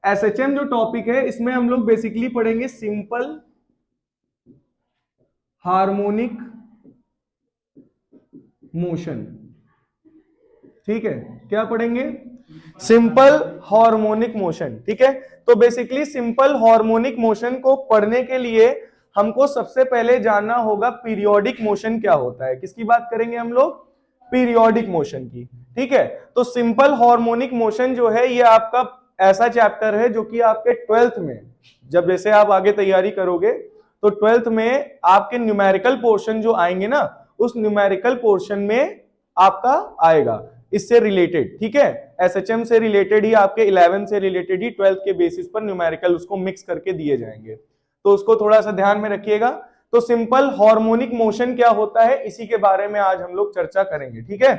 SHM जो topic है इसमें हम लोग बेसिकली पढ़ेंगे सिंपल हार्मोनिक मोशन। ठीक है, क्या पढ़ेंगे? Simple harmonic motion. ठीक है, तो बेसिकली सिंपल हार्मोनिक मोशन को पढ़ने के लिए हमको सबसे पहले जानना होगा पीरियोडिक मोशन क्या होता है। किसकी बात करेंगे हम लोग? पीरियोडिक मोशन की। ठीक है, तो सिंपल हार्मोनिक मोशन जो है ये आपका ऐसा चैप्टर है जो कि आपके 12th में, जब जैसे आप आगे तैयारी करोगे तो 12th में आपके न्यूमेरिकल पोर्शन जो आएंगे ना, उस न्यूमेरिकल पोर्शन में आपका आएगा इससे रिलेटेड। ठीक है, एसएचएम से रिलेटेड ही, आपके 11 से रिलेटेड ही 12th के बेसिस पर न्यूमेरिकल उसको मिक्स करके दिए जाएंगे, तो उसको थोड़ा सा ध्यान में रखिएगा। तो सिंपल हार्मोनिक मोशन क्या होता है इसी के बारे में आज हम लोग चर्चा करेंगे। ठीक है,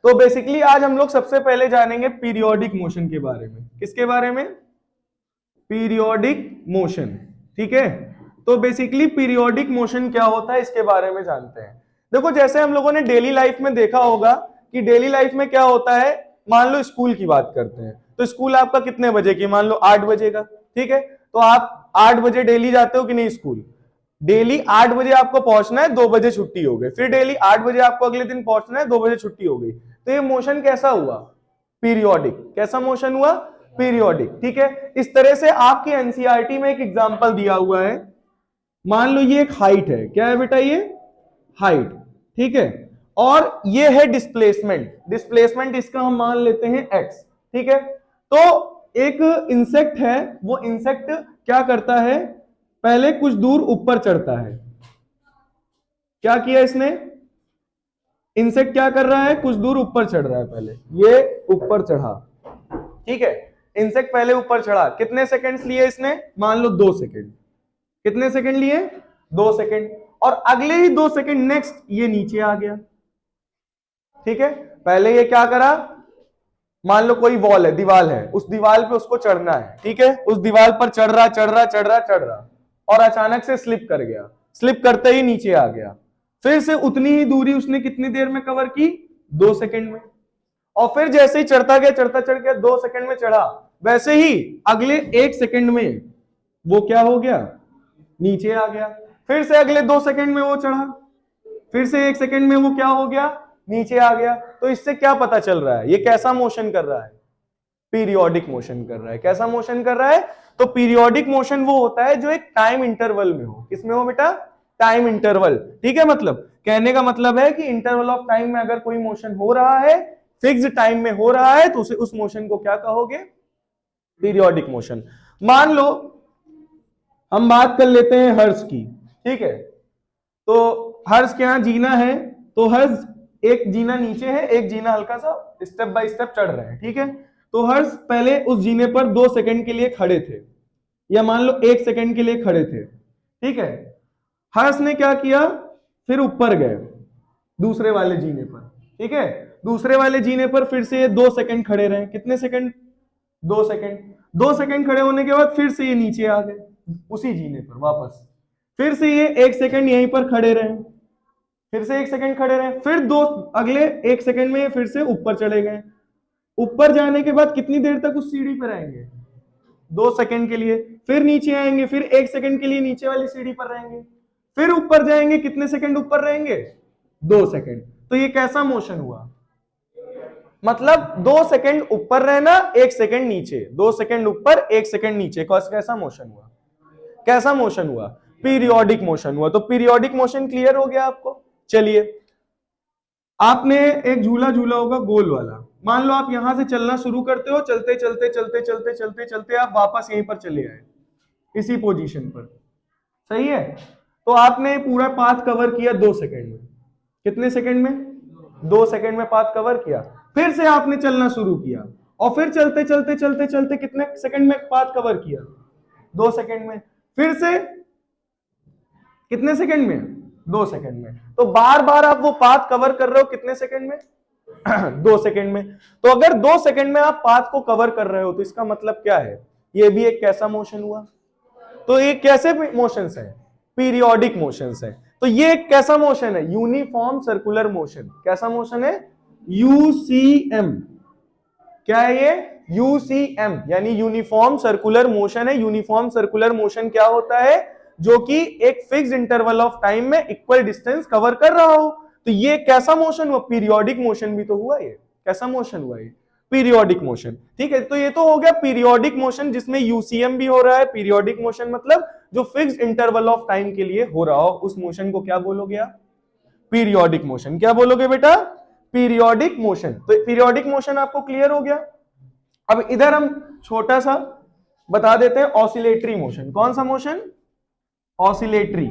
तो बेसिकली आज हम लोग सबसे पहले जानेंगे पीरियोडिक मोशन के बारे में। किसके बारे में? Periodic motion. ठीक है, तो बेसिकली पीरियोडिक मोशन क्या होता है इसके बारे में जानते हैं। देखो, जैसे हम लोगों ने डेली लाइफ में देखा होगा कि डेली लाइफ में क्या होता है, मान लो स्कूल की बात करते हैं, तो स्कूल आपका कितने बजे की? मान लो 8 बजे का। ठीक है, तो आप 8 बजे डेली जाते हो कि नहीं स्कूल? डेली 8 बजे आपको पहुंचना है, 2 बजे छुट्टी हो गई, फिर डेली 8 बजे आपको अगले दिन पहुंचना है, 2 बजे छुट्टी हो गई। तो ये मोशन कैसा हुआ? पीरियोडिक। कैसा मोशन हुआ? पीरियोडिक। ठीक है, इस तरह से आपकी एनसीईआरटी में एक एग्जांपल दिया हुआ है। मान लो ये एक हाइट है। क्या है बेटा? ये हाइट। ठीक है, और ये है डिस्प्लेसमेंट। डिस्प्लेसमेंट इसका हम मान लेते हैं एक्स। ठीक है, तो एक इंसेक्ट है, वो इंसेक्ट क्या करता है, पहले कुछ दूर ऊपर चढ़ता है। क्या किया इसने? इंसेक्ट क्या कर रहा है? कुछ दूर ऊपर चढ़ रहा है। पहले ये ऊपर चढ़ा। ठीक है, इंसेक्ट पहले ऊपर चढ़ा, कितने सेकंड्स लिए इसने? मान लो 2 सेकंड। कितने सेकंड लिए? 2 सेकंड। और अगले ही 2 सेकंड नेक्स्ट ये नीचे आ गया। ठीक है, पहले ये क्या करा, मान लो कोई वॉल है, दीवार है, उस दीवार पे उसको चढ़ना है। ठीक है, उस दीवार पर चढ़ रहा चढ़ रहा चढ़ रहा चढ़ रहा, और अचानक से स्लिप कर गया। स्लिप करते ही नीचे आ गया। फिर से उतनी ही दूरी उसने कितनी देर में कवर की? 2 सेकंड में। और फिर जैसे ही चढ़ता गया, चढ़ता चढ़ गया, 2 सेकंड में चढ़ा, वैसे ही अगले 1 सेकंड में वो क्या हो गया? नीचे आ गया। फिर से अगले 2 सेकंड में वो चढ़ा, फिर से 1 सेकंड में वो क्या हो गया? नीचे आ गया। तो इससे क्या पता चल रहा है, ये कैसा मोशन कर रहा है? पीरियोडिक मोशन कर रहा है। कैसा मोशन कर रहा है? तो पीरियोडिक मोशन वो होता है जो एक टाइम इंटरवल में हो। किसमें हो बेटा? Time interval. ठीक है, मतलब कहने का मतलब है कि इंटरवल ऑफ टाइम में अगर कोई मोशन हो रहा है, फिक्स्ड टाइम में हो रहा है, तो उसे उस मोशन को क्या कहोगे? Periodic motion. मान लो हम बात कर लेते हैं हर्ष की। ठीक है, तो हर्ष के यहां जीना है, तो हर्ष एक जीना नीचे है, एक जीना हल्का सा स्टेप बाय स्टेप चढ़ रहे हैं। ठीक है, तो हर्ष पहले उस जीने पर 2 सेकंड के लिए खड़े थे, या मान लो 1 सेकंड के लिए खड़े थे। ठीक है, हर्ष ने क्या किया, फिर ऊपर गए दूसरे वाले जीने पर। ठीक है, दूसरे वाले जीने पर फिर से ये 2 सेकंड खड़े रहे। कितने सेकंड? 2 सेकंड। 2 सेकंड खड़े होने के बाद फिर से ये नीचे आ गए उसी जीने पर वापस। फिर से ये 1 सेकंड यहीं पर खड़े रहे, फिर से 1 सेकंड खड़े रहे, फिर दो अगले 1 सेकंड में ये फिर से ऊपर चले गए। ऊपर जाने के बाद कितनी देर तक उस सीढ़ी पर रहेंगे? 2 सेकंड के लिए। फिर नीचे आएंगे, फिर 1 सेकंड के लिए नीचे वाली सीढ़ी पर रहेंगे, फिर ऊपर जाएंगे, कितने सेकंड ऊपर रहेंगे? 2 सेकंड। तो ये कैसा मोशन हुआ? मतलब 2 सेकंड ऊपर रहना, 1 सेकंड नीचे, 2 सेकंड ऊपर, 1 सेकंड नीचे। कैसा मोशन हुआ? कैसा मोशन हुआ? पीरियोडिक मोशन हुआ। तो पीरियोडिक मोशन क्लियर हो गया आपको? चलिए, आपने एक झूला झूला होगा गोल वाला। मान लो आप यहां से चलना शुरू करते हो, चलते चलते चलते चलते चलते चलते आप वापस यहीं पर चले आए, इसी पोजीशन पर। सही है, तो आपने पूरा पाथ कवर किया 2 सेकंड में। कितने सेकंड में? 2 सेकंड में पाथ कवर किया। फिर से आपने चलना शुरू किया, और फिर चलते चलते चलते चलते कितने सेकंड में पाथ कवर किया? 2 सेकंड में। फिर से कितने सेकंड में? 2 सेकंड में। तो बार बार आप वो पाथ कवर कर रहे हो कितने सेकंड में? 2 सेकंड में। तो अगर 2 सेकंड में आप पाथ को कवर कर रहे हो तो इसका मतलब क्या है? ये भी एक कैसा मोशन हुआ? तो ये कैसे मोशंस है? पीरियोडिक मोशंस है। तो ये एक कैसा मोशन है? Uniform circular motion. कैसा मोशन है? यूसीएम। क्या है ये? यूसीएम यानी यूनिफॉर्म सर्कुलर मोशन है। यूनिफॉर्म सर्कुलर मोशन क्या होता है? जो कि एक फिक्स इंटरवल ऑफ टाइम में इक्वल डिस्टेंस कवर कर रहा हो। तो ये कैसा मोशन हुआ? पीरियोडिक मोशन भी तो हुआ। ये कैसा मोशन हुआ? ये पीरियोडिक मोशन। ठीक है, तो ये तो हो गया पीरियोडिक मोशन जिसमें यूसीएम भी हो रहा है। पीरियोडिक मोशन मतलब जो फिक्स इंटरवल ऑफ टाइम के लिए हो रहा हो, उस मोशन को क्या बोलोगे आप? Periodic motion. क्या बोलोगे बेटा? Periodic motion. तो पीरियोडिक मोशन आपको क्लियर हो गया। अब इधर हम छोटा सा बता देते हैं ऑसिलेटरी मोशन। कौन सा मोशन? ऑसिलेटरी।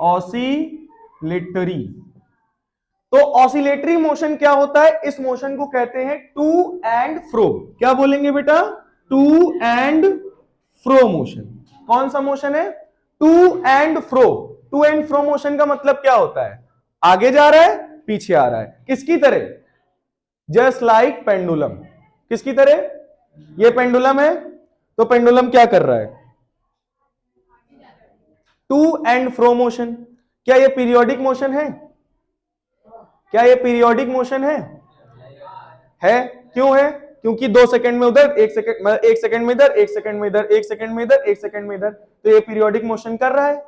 ऑसिलेटरी। तो ऑसिलेटरी मोशन क्या होता है? इस मोशन को कहते हैं टू एंड फ्रो। क्या बोलेंगे बेटा? To and fro motion. कौन सा मोशन है? To and fro. To and fro motion का मतलब क्या होता है? आगे जा रहा है, पीछे आ रहा है। किसकी तरह? Just like pendulum. किसकी तरह? ये पेंडुलम है, तो पेंडुलम क्या कर रहा है? To and fro motion. क्या ये पीरियोडिक मोशन है? क्या ये पीरियोडिक मोशन है? है। क्यों है? क्योंकि 2 सेकंड में उधर, 1 सेकंड, 1 सेकंड में इधर, 1 सेकंड में इधर, 1 सेकंड में इधर, 1 सेकंड में इधर। तो ये पीरियोडिक मोशन कर रहा है।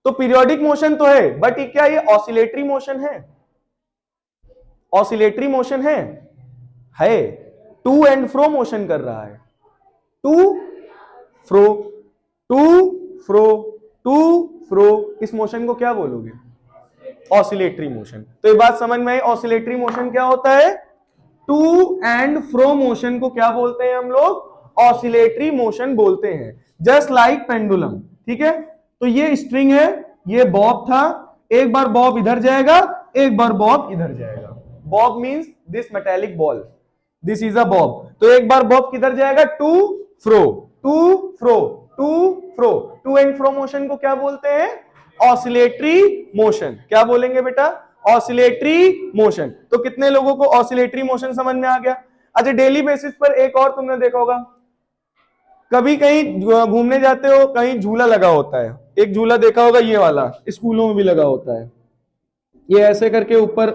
तो पीरियोडिक मोशन तो है, बट क्या ये ऑसिलेटरी मोशन है? ऑसिलेटरी मोशन है। टू एंड फ्रो मोशन कर रहा है। To fro, to fro, to fro. इस मोशन को क्या बोलोगे? Oscillatory motion. तो ये बात समझ में आई? ऑसिलेटरी मोशन क्या होता है? टू एंड फ्रो मोशन को क्या बोलते हैं हम लोग? ऑसिलेटरी मोशन बोलते हैं। Just like pendulum. ठीक है, तो ये स्ट्रिंग है, ये बॉब था। एक बार बॉब इधर जाएगा, एक बार बॉब इधर जाएगा। Bob means this metallic ball, this is a bob. तो एक बार बॉब किधर जाएगा? To fro, to fro, to fro. To and fro motion को क्या बोलते हैं? Oscillatory motion. क्या बोलेंगे बेटा? Oscillatory motion. तो कितने लोगों को ऑसिलेटरी मोशन समझ में आ गया? अच्छा, डेली बेसिस पर एक और तुमने देखा होगा, कभी कहीं घूमने जाते हो, कहीं झूला लगा होता है। एक झूला देखा होगा, ये वाला स्कूलों में भी लगा होता है। ये ऐसे करके ऊपर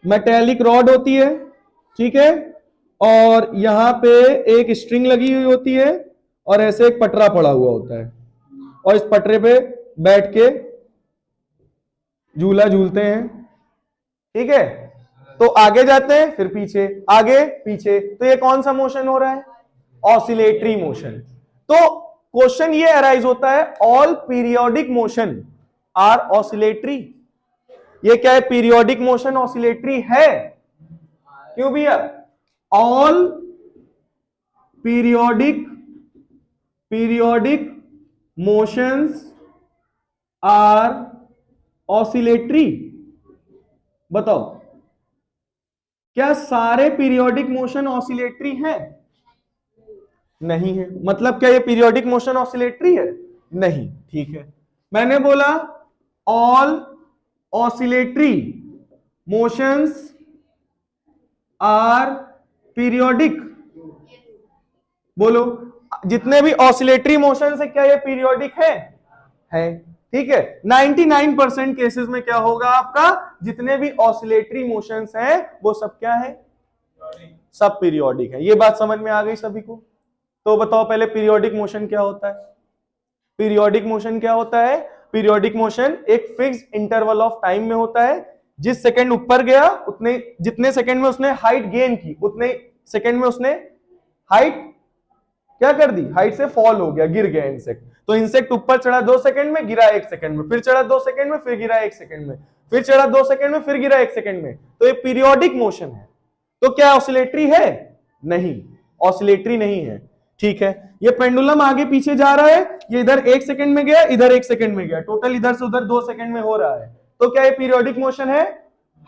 मेटेलिक रॉड होती है, ठीक है, और यहां पे एक स्ट्रिंग लगी हुई होती है, और ऐसे एक पटरा पड़ा हुआ होता है, और इस पटरे पे बैठ के झूला झूलते हैं। ठीक है, तो आगे जाते हैं, फिर पीछे, आगे पीछे। तो ये कौन सा मोशन हो रहा है? Oscillatory motion. तो क्वेश्चन ये अराइज होता है, all periodic motion are oscillatory. ये क्या है? पीरियोडिक मोशन ऑसिलेटरी है। क्यों भैया? All periodic motions are oscillatory. बताओ, क्या सारे पीरियोडिक मोशन ऑसिलेटरी हैं? नहीं है। मतलब क्या ये पीरियोडिक मोशन ऑसिलेटरी है? नहीं। ठीक है, मैंने बोला all oscillatory motions are periodic. बोलो, जितने भी ऑसिलेटरी मोशंस है, क्या ये पीरियोडिक है? ठीक है, 99% केसेस में क्या होगा आपका? जितने भी ऑसिलेटरी मोशंस हैं वो सब क्या है? सब पीरियोडिक है। ये बात समझ में आ गई सभी को? तो बताओ पहले, पीरियोडिक मोशन क्या होता है? पीरियोडिक मोशन क्या होता है? पीरियोडिक मोशन एक फिक्स इंटरवल ऑफ टाइम में होता है। जिस सेकंड ऊपर गया, उतने, जितने सेकंड में उसने हाइट गेन की, उतने सेकंड में उसने हाइट क्या कर दी? हाइट से फॉल हो गया, गिर गया इंसेक्ट। तो इंसेक्ट ऊपर चढ़ा 2 सेकंड में, गिरा 1 सेकंड में, फिर चढ़ा 2 सेकंड में, फिर गिरा 1 सेकंड में, फिर चढ़ा 2 सेकंड में, फिर गिरा 1 सेकंड में। तो ये पीरियोडिक मोशन है। तो क्या ऑसिलेटरी है? नहीं, ऑसिलेटरी नहीं है। ठीक है, ये पेंडुलम आगे पीछे जा रहा है, ये इधर 1 सेकंड में गया, इधर 1 सेकंड में गया, टोटल इधर से उधर 2 सेकंड में हो रहा है। तो क्या ये पीरियोडिक मोशन है?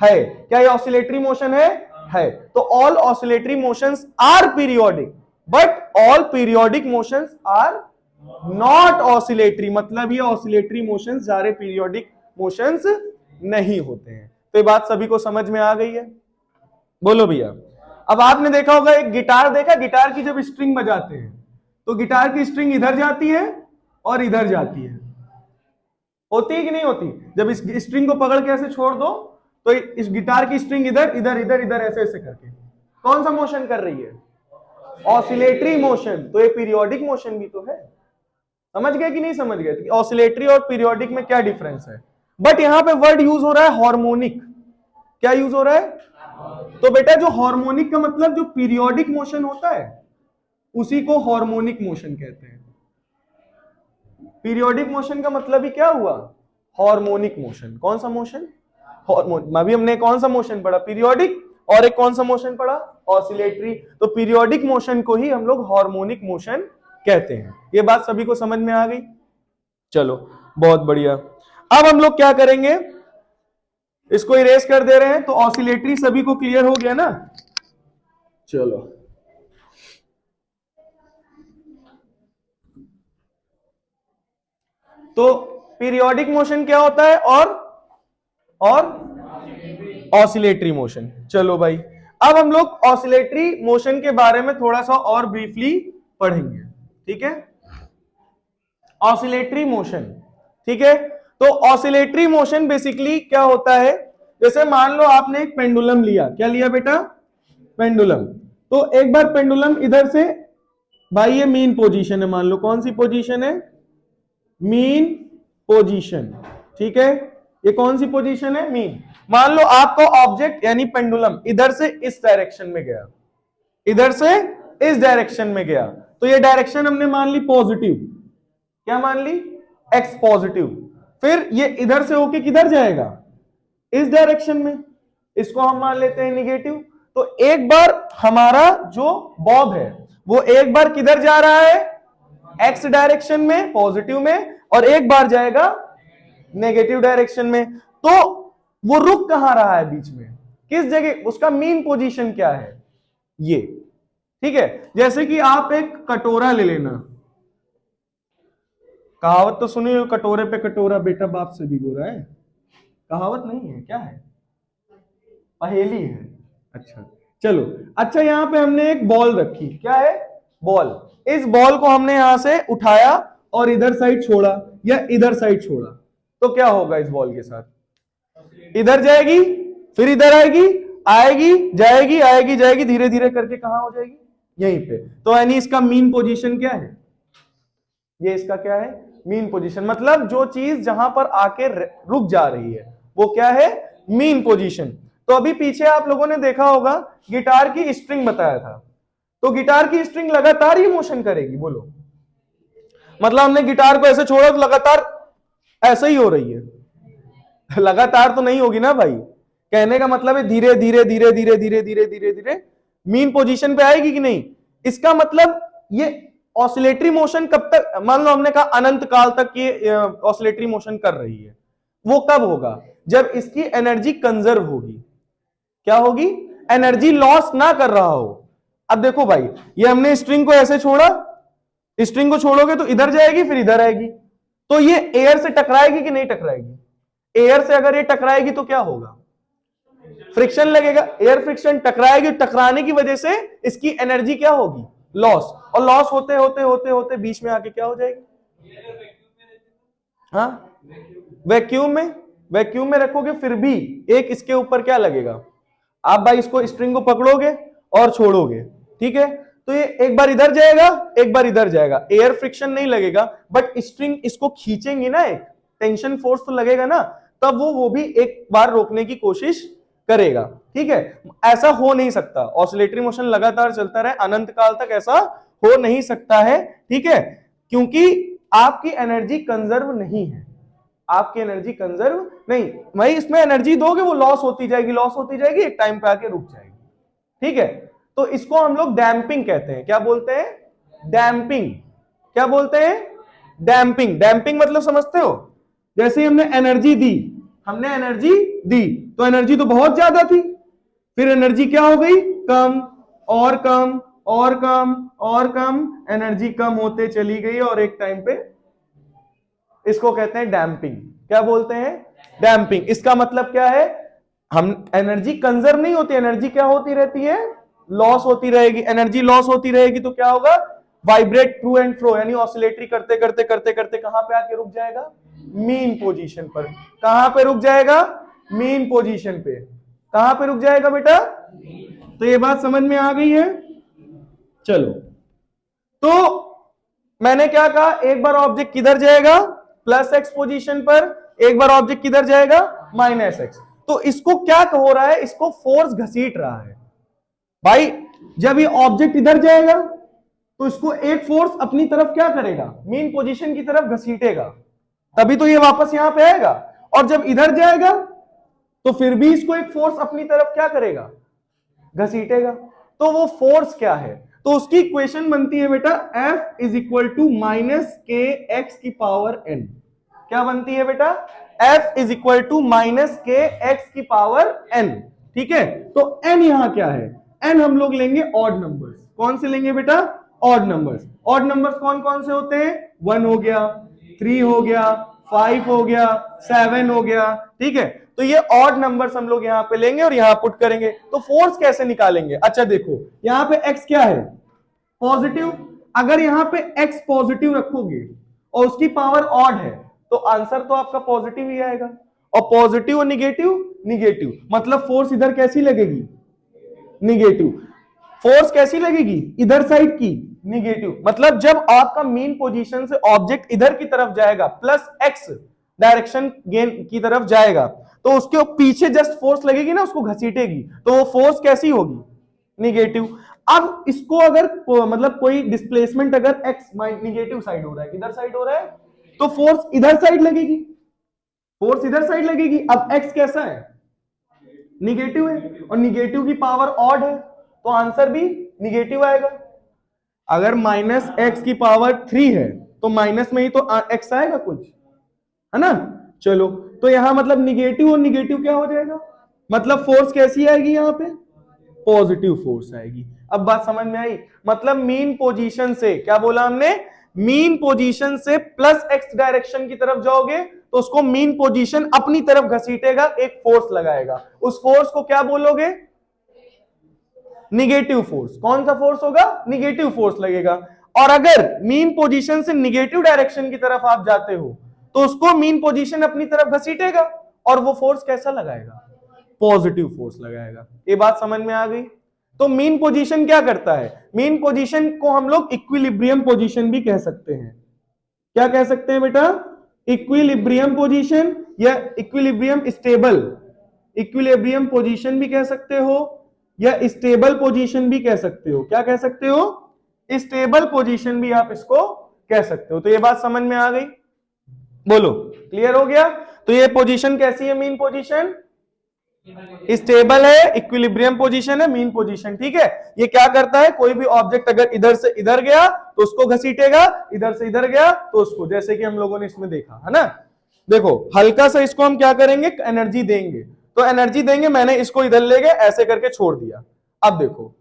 क्या ये ऑसिलेटरी मोशन है? तो all oscillatory motions are periodic, but all periodic motions are not oscillatory. मतलब ये ऑसिलेटरी मोशंस सारे पीरियोडिक मोशंस नहीं होते हैं। तो ये बात सभी को समझ में आ गई है? बोलो भैया। अब आपने देखा होगा, एक गिटार देखा, गिटार की जब स्ट्रिंग बजाते हैं तो गिटार की स्ट्रिंग इधर जाती है और इधर जाती है, होती है कि नहीं होती? जब इस स्ट्रिंग को पकड़ के ऐसे छोड़ दो तो इस गिटार की स्ट्रिंग इधर इधर इधर इधर ऐसे ऐसे करके कौन सा मोशन कर रही है? ऑसिलेटरी मोशन, तो ये पीरियोडिक मोशन भी तो है। समझ गए कि नहीं समझ गए? ऑसिलेटरी और पीरियोडिक में क्या डिफरेंस है? बट यहां पे वर्ड यूज हो रहा है हार्मोनिक। क्या यूज हो रहा है? तो बेटा जो हार्मोनिक का मतलब जो पीरियोडिक मोशन होता है उसी को हार्मोनिक मोशन कहते हैं। पीरियोडिक मोशन का मतलब ही क्या हुआ? Harmonic motion. कौन सा मोशन? हार्मोन। अभी हमने कौन सा मोशन पढ़ा? पीरियोडिक। और एक कौन सा मोशन पढ़ा? ऑसिलेटरी। तो पीरियोडिक मोशन को ही हम लोग हार्मोनिक मोशन कहते हैं। ये बात सभी को समझ में आ गई? चलो बहुत बढ़िया। अब हम लोग क्या करेंगे, इसको इरेज कर दे रहे हैं। तो ऑसिलेटरी सभी को क्लियर हो गया ना? चलो तो पीरियोडिक मोशन क्या होता है और ऑसिलेटरी मोशन। चलो भाई, अब हम लोग ऑसिलेटरी मोशन के बारे में थोड़ा सा और ब्रीफली पढ़ेंगे। ठीक है, ऑसिलेटरी मोशन। ठीक है, तो ऑसिलेटरी मोशन बेसिकली क्या होता है? जैसे मान लो आपने एक पेंडुलम लिया। क्या लिया बेटा? पेंडुलम। तो एक बार पेंडुलम इधर से, भाई ये मीन पोजीशन है, मान लो कौन सी पोजीशन है? Mean position. ठीक है, ये कौन सी पोजीशन है? मीन। मान लो आपका ऑब्जेक्ट यानी पेंडुलम इधर से इस डायरेक्शन में गया, इधर से इस डायरेक्शन में गया, तो ये डायरेक्शन हमने मान ली पॉजिटिव। क्या मान ली? X positive. फिर ये इधर से होके किधर जाएगा? इस डायरेक्शन में। इसको हम मान लेते हैं निगेटिव। तो एक बार हमारा जो बॉब है वो एक बार किधर जा रहा है? एक्स डायरेक्शन में, पॉजिटिव में, और एक बार जाएगा नेगेटिव डायरेक्शन में। तो वो रुक कहां रहा है बीच में? किस जगह? उसका मीन पोजीशन क्या है? ये। ठीक है, जैसे कि आप एक कटोरा ले लेना। कहावत तो सुनी हो, कटोरे पे कटोरा बेटा बाप से भिगो रहा है। कहावत नहीं है, क्या है? पहेली है। अच्छा चलो, अच्छा यहां पे हमने एक बॉल रखी। क्या है? बॉल। इस बॉल को हमने यहां से उठाया और इधर साइड छोड़ा या इधर साइड छोड़ा, तो क्या होगा इस बॉल के साथ? इधर जाएगी, फिर इधर आएगी, आएगी जाएगी, आएगी जाएगी, धीरे धीरे करके कहां हो जाएगी? यहीं पे। तो यानी इसका मीन पोजीशन क्या है? ये इसका क्या है? Mean position. मतलब जो चीज जहां पर आके रुक जा रही है वो क्या है? Mean position. तो अभी पीछे आप लोगों ने देखा होगा गिटार की स्ट्रिंग बताया था। तो गिटार की स्ट्रिंग लगातार ही मोशन करेगी, बोलो। मतलब हमने गिटार को ऐसे छोड़ा तो लगातार ऐसे ही हो रही है? लगातार तो नहीं होगी ना भाई। कहने का मतलब है धीरे धीरे धीरे धीरे धीरे धीरे धीरे धीरे मीन पोजीशन पे आएगी कि नहीं? इसका मतलब ये ऑसिलेटरी मोशन कब तक, मान लो हमने कहा अनंत काल तक ये ऑसिलेटरी मोशन कर रही है, वो कब होगा? जब इसकी एनर्जी कंजर्व होगी। क्या होगी? एनर्जी लॉस ना कर रहा हो। अब देखो भाई, ये हमने स्ट्रिंग को ऐसे छोड़ा, स्ट्रिंग को छोड़ोगे तो इधर जाएगी फिर इधर आएगी, तो ये एयर से टकराएगी कि नहीं टकराएगी? एयर से अगर ये टकराएगी तो क्या होगा? फ्रिक्शन लगेगा, एयर फ्रिक्शन टकराएगी, टकराने की वजह से इसकी एनर्जी क्या होगी? लॉस। और लॉस होते होते होते होते बीच में आके क्या हो जाएगी? हाँ, वैक्यूम में। वैक्यूम में रखोगे फिर भी एक इसके ऊपर क्या लगेगा? आप भाई इसको स्ट्रिंग को पकड़ोगे और छोड़ोगे, ठीक है, तो ये एक बार इधर जाएगा एक बार इधर जाएगा, एयर फ्रिक्शन नहीं लगेगा, बट स्ट्रिंग इसको खींचेंगी ना, एक टेंशन फोर्स तो लगेगा ना, तब वो भी एक बार रोकने की कोशिश करेगा। ठीक है, ऐसा हो नहीं सकता, ऑसिलेटरी मोशन लगातार चलता रहे अनंत काल तक, ऐसा हो नहीं सकता है। ठीक है, क्योंकि आपकी एनर्जी कंजर्व नहीं है, आपकी एनर्जी कंजर्व नहीं भाई, इसमें एनर्जी दोगे वो लॉस होती जाएगी, लॉस होती जाएगी, एक टाइम पे आके रुक जाएगी। ठीक है, तो इसको हम लोग डैम्पिंग कहते हैं। क्या बोलते हैं? डैम्पिंग। क्या बोलते हैं? डैम्पिंग। डैम्पिंग मतलब समझते हो? जैसे हमने एनर्जी दी, हमने एनर्जी दी तो एनर्जी तो बहुत ज्यादा थी, फिर एनर्जी क्या हो गई? कम और कम और कम और कम, एनर्जी कम होते चली गई और एक टाइम पे, इसको कहते हैं डैम्पिंग। क्या बोलते हैं? डैम्पिंग। इसका मतलब क्या है? हम एनर्जी कंजर्व नहीं होती, एनर्जी क्या होती रहती है? लॉस होती रहेगी। एनर्जी लॉस होती रहेगी तो क्या होगा? वाइब्रेट टू एंड फ्रो, यानी ऑसिलेटरी करते करते करते करते कहां पे आके रुक जाएगा? मीन पोजीशन पर। कहां पे रुक जाएगा? मीन पोजीशन पे। कहां पे रुक जाएगा बेटा? तो ये बात समझ में आ गई है? चलो, तो मैंने क्या कहा, एक बार ऑब्जेक्ट किधर जाएगा, प्लस एक्स पोजीशन पर, एक बार ऑब्जेक्ट किधर जाएगा, माइनस एक्स। तो इसको क्या हो रहा है, इसको फोर्स घसीट रहा है भाई। जब ये ऑब्जेक्ट इधर जाएगा तो इसको एक फोर्स अपनी तरफ क्या करेगा, मेन पोजीशन की तरफ घसीटेगा, तभी तो ये वापस यहां पे आएगा। और जब इधर जाएगा तो फिर भी इसको एक फोर्स अपनी तरफ क्या करेगा, घसीटेगा। तो वो फोर्स क्या है, तो उसकी इक्वेशन बनती है बेटा F is equal to minus k x की पावर n। क्या बनती है बेटा, F is equal to minus k x की पावर n। ठीक है, तो n यहां क्या है, n हम लोग लेंगे ऑड नंबर्स। कौन से लेंगे बेटा, ऑड नंबर्स। ऑड नंबर्स कौन कौन से होते हैं, 1 हो गया, 3 हो गया, 5 हो गया, 7 हो गया। ठीक है, तो ये ऑड नंबर्स हम लोग यहां पे लेंगे और यहां पुट करेंगे। तो फोर्स कैसे निकालेंगे, अच्छा देखो यहां पे x क्या है, पॉजिटिव। अगर यहां पे x पॉजिटिव रखोगे और उसकी पावर ऑड है तो आंसर तो आपका पॉजिटिव ही आएगा। और पॉजिटिव और निगेटिव, निगेटिव मतलब फोर्स इधर कैसी लगेगी, निगेटिव। फोर्स कैसी लगेगी, इधर साइड की, निगेटिव। मतलब जब आपका मेन पोजीशन से ऑब्जेक्ट इधर की तरफ जाएगा, प्लस एक्स डायरेक्शन गेन की तरफ जाएगा, तो उसके पीछे जस्ट फोर्स लगेगी ना, उसको घसीटेगी, तो वो फोर्स कैसी होगी, निगेटिव। अब इसको अगर मतलब कोई डिस्प्लेसमेंट अगर एक्स निगेटिव साइड हो रहा है, किधर साइड हो रहा है, तो फोर्स इधर साइड लगेगी, फोर्स इधर साइड लगेगी। अब एक्स कैसा है, निगेटिव है, और निगेटिव की पावर ऑड है, तो आंसर भी निगेटिव आएगा। अगर माइनस एक्स की पावर 3 है तो माइनस में ही तो एक्स आएगा कुछ, है ना। चलो, तो यहां मतलब निगेटिव और निगेटिव क्या हो जाएगा, मतलब फोर्स कैसी आएगी, यहां पे पॉजिटिव फोर्स आएगी। अब बात समझ में आई, मतलब मीन पोजीशन से, क्या बोला हमने, मीन पोजीशन से प्लस एक्स डायरेक्शन की तरफ जाओगे तो उसको मीन पोजीशन अपनी तरफ घसीटेगा, एक फोर्स लगाएगा। उस फोर्स को क्या बोलोगे, निगेटिव फोर्स। कौन सा फोर्स होगा, निगेटिव फोर्स लगेगा। और अगर मीन पोजीशन से निगेटिव डायरेक्शन की तरफ आप जाते हो तो उसको मीन पोजीशन अपनी तरफ घसीटेगा, और वो फोर्स कैसा लगाएगा, पॉजिटिव फोर्स लगाएगा। ये बात समझ में आ गई। तो मीन पोजीशन क्या करता है, मीन पोजीशन को हम लोग इक्विलिब्रियम पोजीशन भी कह सकते हैं। क्या कह सकते हैं बेटा, इक्विलिब्रियम पोजीशन या इक्विलिब्रियम स्टेबल, इक्विलिब्रियम पोजीशन भी कह सकते हो या स्टेबल पोजीशन भी कह सकते हो। क्या कह सकते हो, स्टेबल पोजीशन भी आप इसको कह सकते हो। तो ये बात समझ में आ गई, बोलो क्लियर हो गया। तो ये पोजीशन कैसी है, मीन पोजीशन स्टेबल है, इक्विलिब्रियम पोजीशन है, मीन पोजीशन। ठीक है, ये क्या करता है, कोई भी ऑब्जेक्ट अगर इधर से इधर गया तो उसको घसीटेगा, इधर से इधर गया तो उसको, जैसे कि हम लोगों ने इसमें देखा है ना। देखो हल्का सा इसको हम क्या करेंगे, एनर्जी देंगे, तो एनर्जी देंगे, मैंने इसको इधर ले गए ऐसे करके छोड़ दिया। अब देखो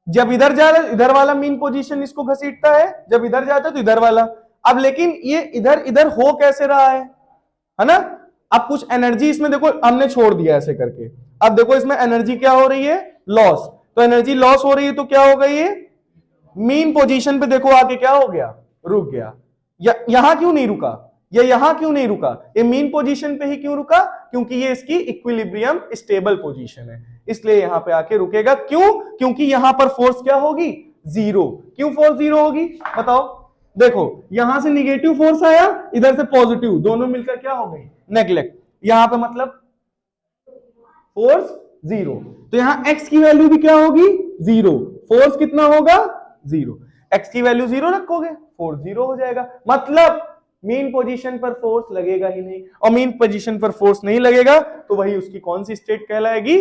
जब इधर जा रहा है इधर वाला मीन पोजीशन इसको घसीटता है, जब इधर जाता है तो इधर वाला। अब लेकिन ये इधर इधर हो कैसे रहा है ना। अब कुछ एनर्जी इसमें देखो हमने छोड़ दिया ऐसे करके, अब देखो इसमें एनर्जी क्या हो रही है, लॉस। तो एनर्जी लॉस हो रही है तो क्या होगा, ये मीन पोजीशन पे देखो आके क्या हो गया, रुक गया। यहां क्यों नहीं रुका, ये यहां क्यों नहीं रुका, ये मीन पोजीशन पे ही क्यों रुका, क्योंकि ये इसकी इक्विलिब्रियम स्टेबल पोजीशन है, इसलिए यहां पे आके रुकेगा। क्यों, क्योंकि यहां पर फोर्स क्या होगी, जीरो। क्यों फोर्स जीरो होगी बताओ, देखो यहां से निगेटिव फोर्स आया, इधर से पॉजिटिव, दोनों मिलकर क्या हो गई, नेगलेक्ट। यहां पे मतलब फोर्स जीरो, तो यहां x की वैल्यू भी क्या होगी, जीरो। फोर्स कितना होगा, जीरो। x की वैल्यू जीरो रखोगे, फोर्स जीरो हो जाएगा। मतलब मीन पोजीशन पर फोर्स लगेगा ही नहीं, और मीन पोजीशन पर फोर्स नहीं लगेगा तो वही उसकी कौन सी स्टेट कहलाएगी,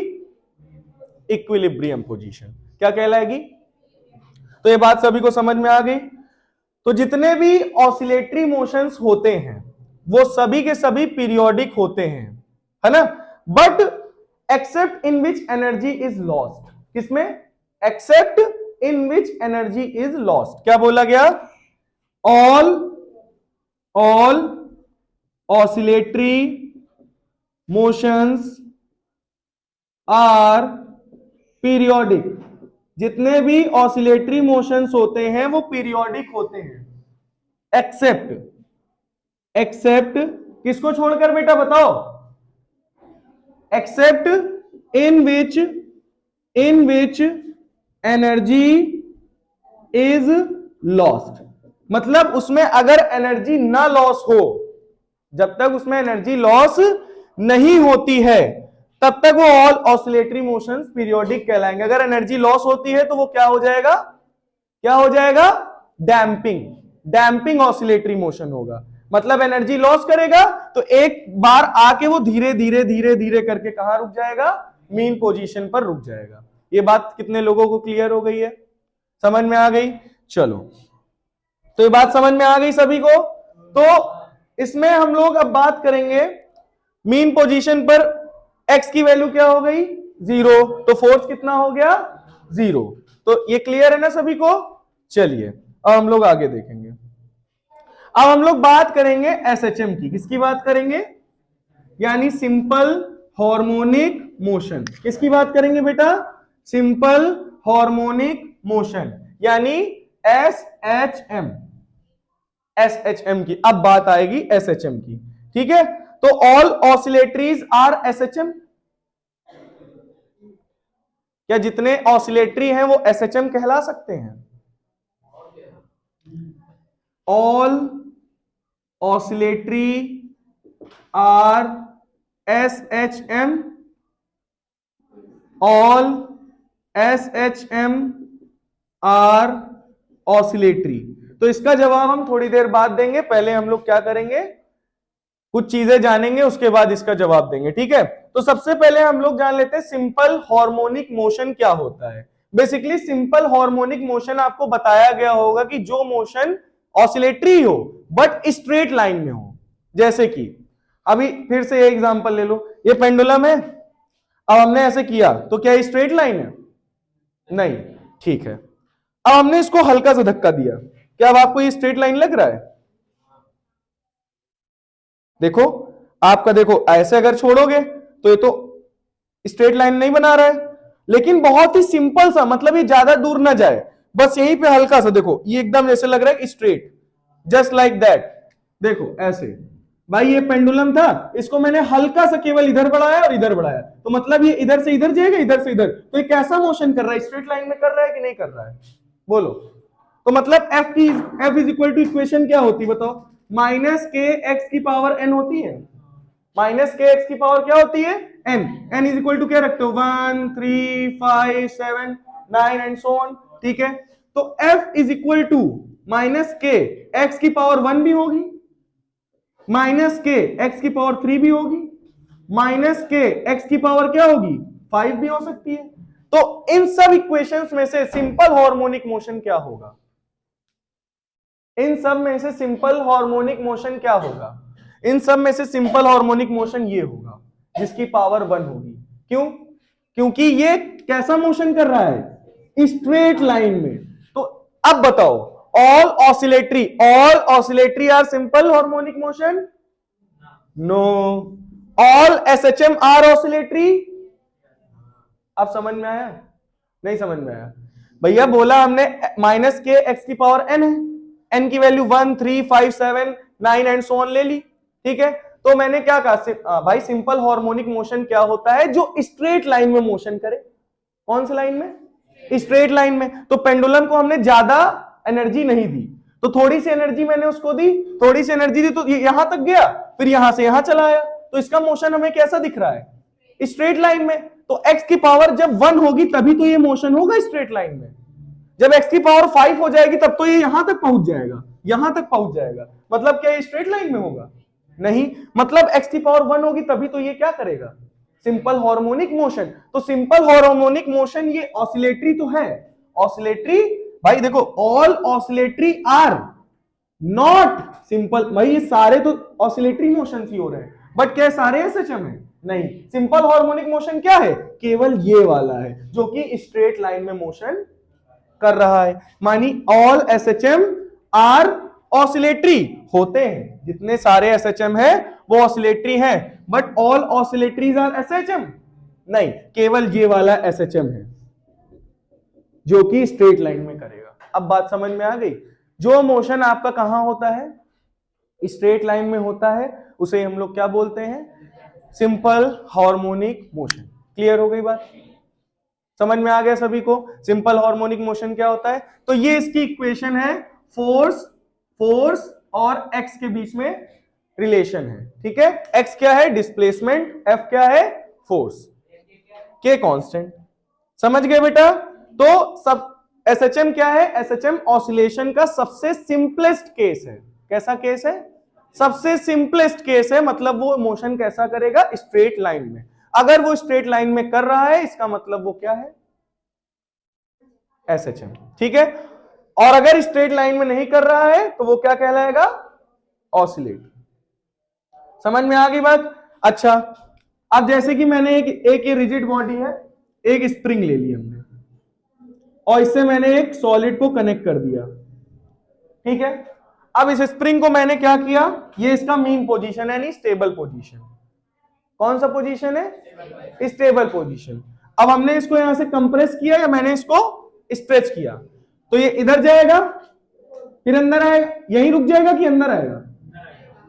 इक्विलिब्रियम पोजीशन। क्या कहलाएगी। तो ये बात सभी को समझ में आ गई। तो जितने भी ऑसिलेटरी मोशंस होते हैं वो सभी के सभी पीरियोडिक होते हैं, है ना। But except in which energy is lost, किसमें, except in which energy is lost. क्या बोला गया, all oscillatory motions are periodic. जितने भी ऑसिलेटरी मोशंस होते हैं वो पीरियोडिक होते हैं, एक्सेप्ट किसको छोड़कर बेटा बताओ, accept in which energy is lost, मतलब उसमें अगर एनर्जी ना लॉस हो, जब तक उसमें एनर्जी लॉस नहीं होती है तब तक वो ऑल ऑसिलेटरी मोशंस पीरियोडिक कहलाएंगे। अगर एनर्जी लॉस होती है तो वो क्या हो जाएगा, क्या हो जाएगा, डैम्पिंग, डैम्पिंग ऑसिलेटरी मोशन होगा। मतलब एनर्जी लॉस करेगा तो एक बार आके वो धीरे धीरे धीरे धीरे करके कहां रुक जाएगा, मीन पोजीशन पर रुक जाएगा। ये बात कितने लोगों को क्लियर हो गई है, समझ में आ गई? चलो, तो ये बात समझ में आ गई सभी को। तो इसमें हम लोग अब बात करेंगे मीन पोजीशन पर एक्स की वैल्यू क्या हो गई, 0, तो फोर्स कितना हो गया, 0। तो ये क्लियर है ना सभी को? चलिए अब हम लोग आगे देखेंगे। अब हम लोग बात करेंगे एसएचएम की। किसकी बात करेंगे, यानी सिंपल हार्मोनिक मोशन। किसकी बात करेंगे बेटा, सिंपल हार्मोनिक मोशन, यानी एसएचएम, एसएचएम की। अब बात आएगी एसएचएम की, ठीक है? तो ऑल ऑसिलेटरीज आर एसएचएम, क्या जितने ऑसिलेटरी हैं वो एसएचएम कहला सकते हैं? All oscillatory are SHM, all SHM are oscillatory. तो इसका जवाब हम थोड़ी देर बाद देंगे, पहले हम लोग क्या करेंगे, कुछ चीजें जानेंगे, उसके बाद इसका जवाब देंगे, ठीक है? तो सबसे पहले हम लोग जान लेते हैं सिंपल हार्मोनिक मोशन क्या होता है। बेसिकली सिंपल हार्मोनिक मोशन आपको बताया गया होगा कि जो मोशन ऑसिलेटरी हो बट स्ट्रेट लाइन में हो। जैसे कि अभी फिर से एग्जांपल ले लो, ये पेंडुलम है, अब हमने ऐसे किया तो क्या ये स्ट्रेट लाइन है? नहीं, ठीक है। अब हमने इसको हल्का सा धक्का दिया, क्या अब आपको ये स्ट्रेट लाइन लग रहा है? देखो आपका, देखो ऐसे अगर छोड़ोगे तो ये तो स्ट्रेट लाइन नहीं बना रहा है, लेकिन बहुत ही सिंपल सा, मतलब ये ज्यादा दूर ना जाए, बस यहीं पे हल्का सा, देखो ये एकदम जैसे लग रहा है स्ट्रेट, जस्ट लाइक दैट। देखो ऐसे, भाई ये पेंडुलम था, इसको मैंने हल्का सा केवल इधर बढ़ाया और इधर बढ़ाया, तो मतलब ये इधर से इधर जाएगा, इधर से इधर, तो ये कैसा मोशन कर रहा है, स्ट्रेट लाइन में कर रहा है कि नहीं कर रहा है? बोलो। तो मतलब F is equal to, equation क्या होती है बताओ, माइनस के एक्स की पावर एन होती है, माइनस के एक्स की पावर क्या होती है, n. N is equal to क्या रखते हो, 1 3 5 7 9 एंड सो ऑन, ठीक है? तो F is equal to minus k x की पावर 1 भी होगी, माइनस के एक्स की पावर 3 भी होगी, माइनस के एक्स की पावर क्या होगी, 5 भी हो सकती है। तो इन सब इक्वेशंस में से सिंपल हार्मोनिक मोशन क्या होगा, इन सब में से सिंपल हार्मोनिक मोशन क्या होगा, इन सब में से सिंपल हार्मोनिक मोशन ये होगा जिसकी पावर 1 होगी। क्यों? क्योंकि ये कैसा मोशन कर रहा है, स्ट्रेट लाइन में। तो अब बताओ, all oscillatory are simple harmonic motion? No. All SHM are oscillatory? अब समझ में आया, नहीं समझ में आया? भैया बोला हमने माइनस के एक्स की पावर एन है, एन की वैल्यू 1 3 5 7 9 एंड सो ऑन ले ली, ठीक है? तो मैंने क्या कहा, भाई सिंपल हार्मोनिक मोशन क्या होता है, जो स्ट्रेट लाइन में मोशन करे। कौन सी लाइन में? स्ट्रेट लाइन में। तो पेंडुलम को हमने ज्यादा एनर्जी नहीं दी, तो थोड़ी सी एनर्जी मैंने उसको दी, थोड़ी सी एनर्जी दी तो यहां तक गया, फिर यहां से यहां चला आया, तो इसका मोशन हमें कैसा दिख रहा है, स्ट्रेट लाइन में। तो x की पावर जब 1 होगी तभी तो ये मोशन होगा स्ट्रेट लाइन में, जब x की पावर 5 हो जाएगी तब तो ये यहां तक पहुंच जाएगा, यहां तक पहुंच जाएगा। मतलब क्या ये स्ट्रेट लाइन में होगा? नहीं, मतलब x की पावर 1 होगी तभी तो ये क्या करेगा, सिंपल हार्मोनिक मोशन। तो सिंपल हार्मोनिक मोशन ये ऑसिलेटरी तो है, ऑसिलेटरी, भाई देखो all oscillatory are not simple, भाई ये सारे तो ऑसिलेटरी मोशन ही हो रहे हैं, बट क्या सारे एसएचएम है? नहीं। सिंपल हार्मोनिक मोशन क्या है, केवल ये वाला है जो कि स्ट्रेट लाइन में मोशन कर रहा है। मानी ऑल एसएचएम आर ऑसिलेटरी होते हैं, जितने सारे एसएचएम है वो ऑसिलेटरी हैं, बट ऑल ऑसिलेटरीज आर एसएचएम नहीं, केवल ये वाला एसएचएम है जो कि स्ट्रेट लाइन में करेगा। अब बात समझ में आ गई? जो मोशन आपका कहां होता है, स्ट्रेट लाइन में होता है, उसे हम लोग क्या बोलते हैं, सिंपल हार्मोनिक मोशन। क्लियर हो गई बात, समझ में आ गया सभी को सिंपल हार्मोनिक मोशन क्या होता है? तो ये इसकी इक्वेशन है, फोर्स और एक्स के बीच में रिलेशन है, ठीक है। एक्स क्या है? डिस्प्लेसमेंट, एफ क्या है? फोर्स, के कांस्टेंट। समझ गए बेटा? तो सब एसएचएम क्या है? एसएचएम ऑसिलेशन का सबसे सिंपलेस्ट केस है। कैसा केस है? सबसे सिंपलेस्ट केस है, मतलब वो मोशन कैसा करेगा? स्ट्रेट लाइन में। अगर वो स्ट्रेट लाइन में कर रहा है इसका मतलब वो क्या है? एसएचएम, ठीक है। और अगर स्ट्रेट लाइन में नहीं कर रहा है तो वो क्या कहलाएगा? ऑसिलेट। समझ में आ गई बात? अच्छा, अब जैसे कि मैंने एक ये रिजिड बॉडी है, एक स्प्रिंग ले ली हमने और इससे मैंने एक सॉलिड को कनेक्ट कर दिया, ठीक है। अब इस स्प्रिंग को मैंने क्या किया? ये इसका मीन पोजीशन है, नहीं स्टेबल पोजीशन। कौन सा पोजीशन है? Stable position. अब हमने इसको यहां से कंप्रेस किया या मैंने इसको स्ट्रेच किया, तो ये इधर जाएगा फिर अंदर आएगा, यहीं रुक जाएगा कि अंदर आएगा?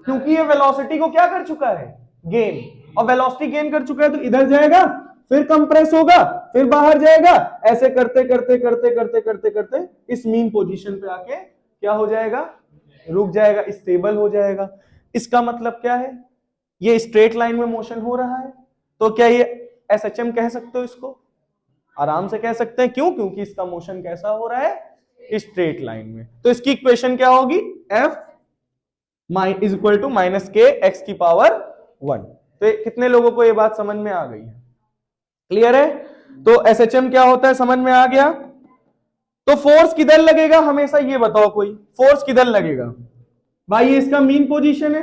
क्योंकि ये वेलोसिटी को क्या कर चुका है? गेन। और वेलोसिटी गेन कर चुका है तो इधर जाएगा, फिर कंप्रेस होगा, फिर बाहर जाएगा। ऐसे करते करते करते करते करते करते इस मीन पोजीशन पे आके क्या हो जाएगा? रुक जाएगा, स्टेबल हो जाएगा। इसका मतलब क्या है? ये स्ट्रेट लाइन में मोशन हो रहा है, तो क्या ये एसएचएम कह सकते हो? इसको आराम से कह सकते हैं। क्यों? क्योंकि इसका मोशन कैसा हो रहा है? स्ट्रेट लाइन में। तो इसकी इक्वेशन क्या होगी? F is equal to minus k x की पावर 1। तो कितने लोगों को ये बात समझ में आ गई है? क्लियर है? तो एसएचएम क्या होता है समझ में आ गया। तो फोर्स किधर लगेगा हमेशा ये बताओ, कोई फोर्स किधर लगेगा? भाई ये इसका मीन पोजीशन है,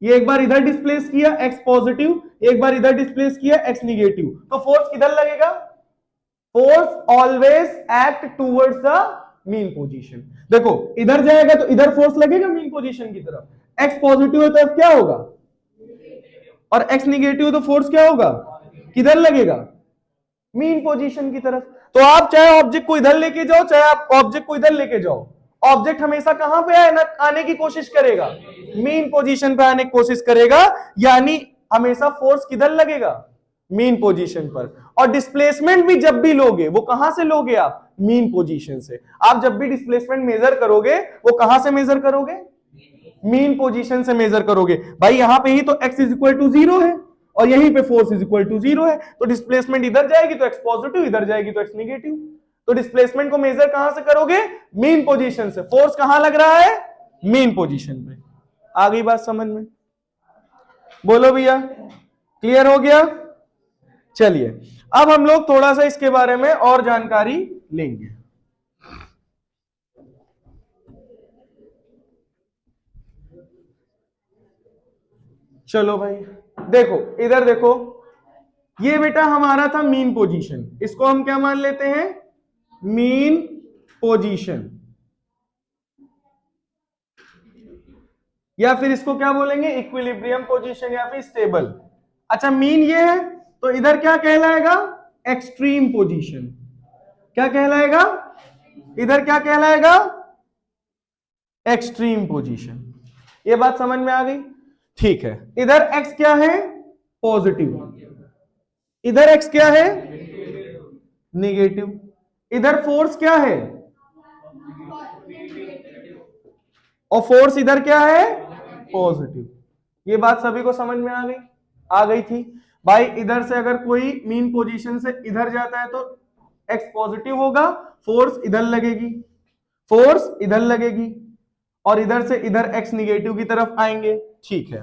ये एक बार इधर डिस्प्लेस किया एक्स पॉजिटिव, एक बार इधर डिस्प्लेस किया एक्स निगेटिव, तो फोर्स किधर लगेगा? Force always act towards the mean position. देखो इधर जाएगा तो इधर फोर्स लगेगा मीन पोजीशन की तरफ, एक्स पॉजिटिव है तो एफ क्या होगा? और एक्स निगेटिव तो फोर्स क्या होगा? किधर लगेगा? मीन पोजीशन की तरफ। तो आप चाहे ऑब्जेक्ट को इधर लेके जाओ, चाहे आप ऑब्जेक्ट को इधर लेके जाओ, ऑब्जेक्ट हमेशा कहां पे आने की कोशिश करेगा? मीन पोजीशन पे आने की कोशिश करेगा, यानी हमेशा फोर्स किधर लगेगा? मीन पोजीशन पर। और डिस्प्लेसमेंट भी जब भी लोगे वो कहां से लोगे आप? मीन पोजीशन से। आप जब भी डिस्प्लेसमेंट मेजर करोगे वो कहां से मेजर करोगे? मीन पोजीशन से मेजर करोगे। भाई यहां पे ही तो x इज इक्वल टू 0 है और यहीं पे फोर्स इज इक्वल टू 0 है, तो डिस्प्लेसमेंट इधर जाएगी तो x पॉजिटिव, इधर जाएगी तो x निगेटिव। तो डिस्प्लेसमेंट को मेजर कहां से करोगे? मीन पोजीशन से। फोर्स कहां लग रहा है? मीन पोजीशन पे। आ गई बात समझ में? बोलो भैया, क्लियर हो गया? चलिए अब हम लोग थोड़ा सा इसके बारे में और जानकारी लेंगे। चलो भाई देखो, इधर देखो, ये बेटा हमारा था मीन पोजीशन, इसको हम क्या मान लेते हैं? मीन पोजीशन, या फिर इसको क्या बोलेंगे? इक्विलिब्रियम पोजीशन या फिर स्टेबल। अच्छा मीन ये है तो इधर क्या कहलाएगा? Extreme position. क्या कहलाएगा? इधर क्या कहलाएगा? Extreme position. ये बात समझ में आ गई? ठीक है। इधर x क्या है? पॉजिटिव, इधर x क्या है? निगेटिव। इधर फोर्स क्या है? और फोर्स इधर क्या है? पॉजिटिव। ये बात सभी को समझ में आ गई? आ गई थी भाई। इधर से अगर कोई मीन पोजीशन से इधर जाता है तो x पॉजिटिव होगा, फोर्स इधर लगेगी, फोर्स इधर लगेगी, और इधर से इधर x निगेटिव की तरफ आएंगे। ठीक है,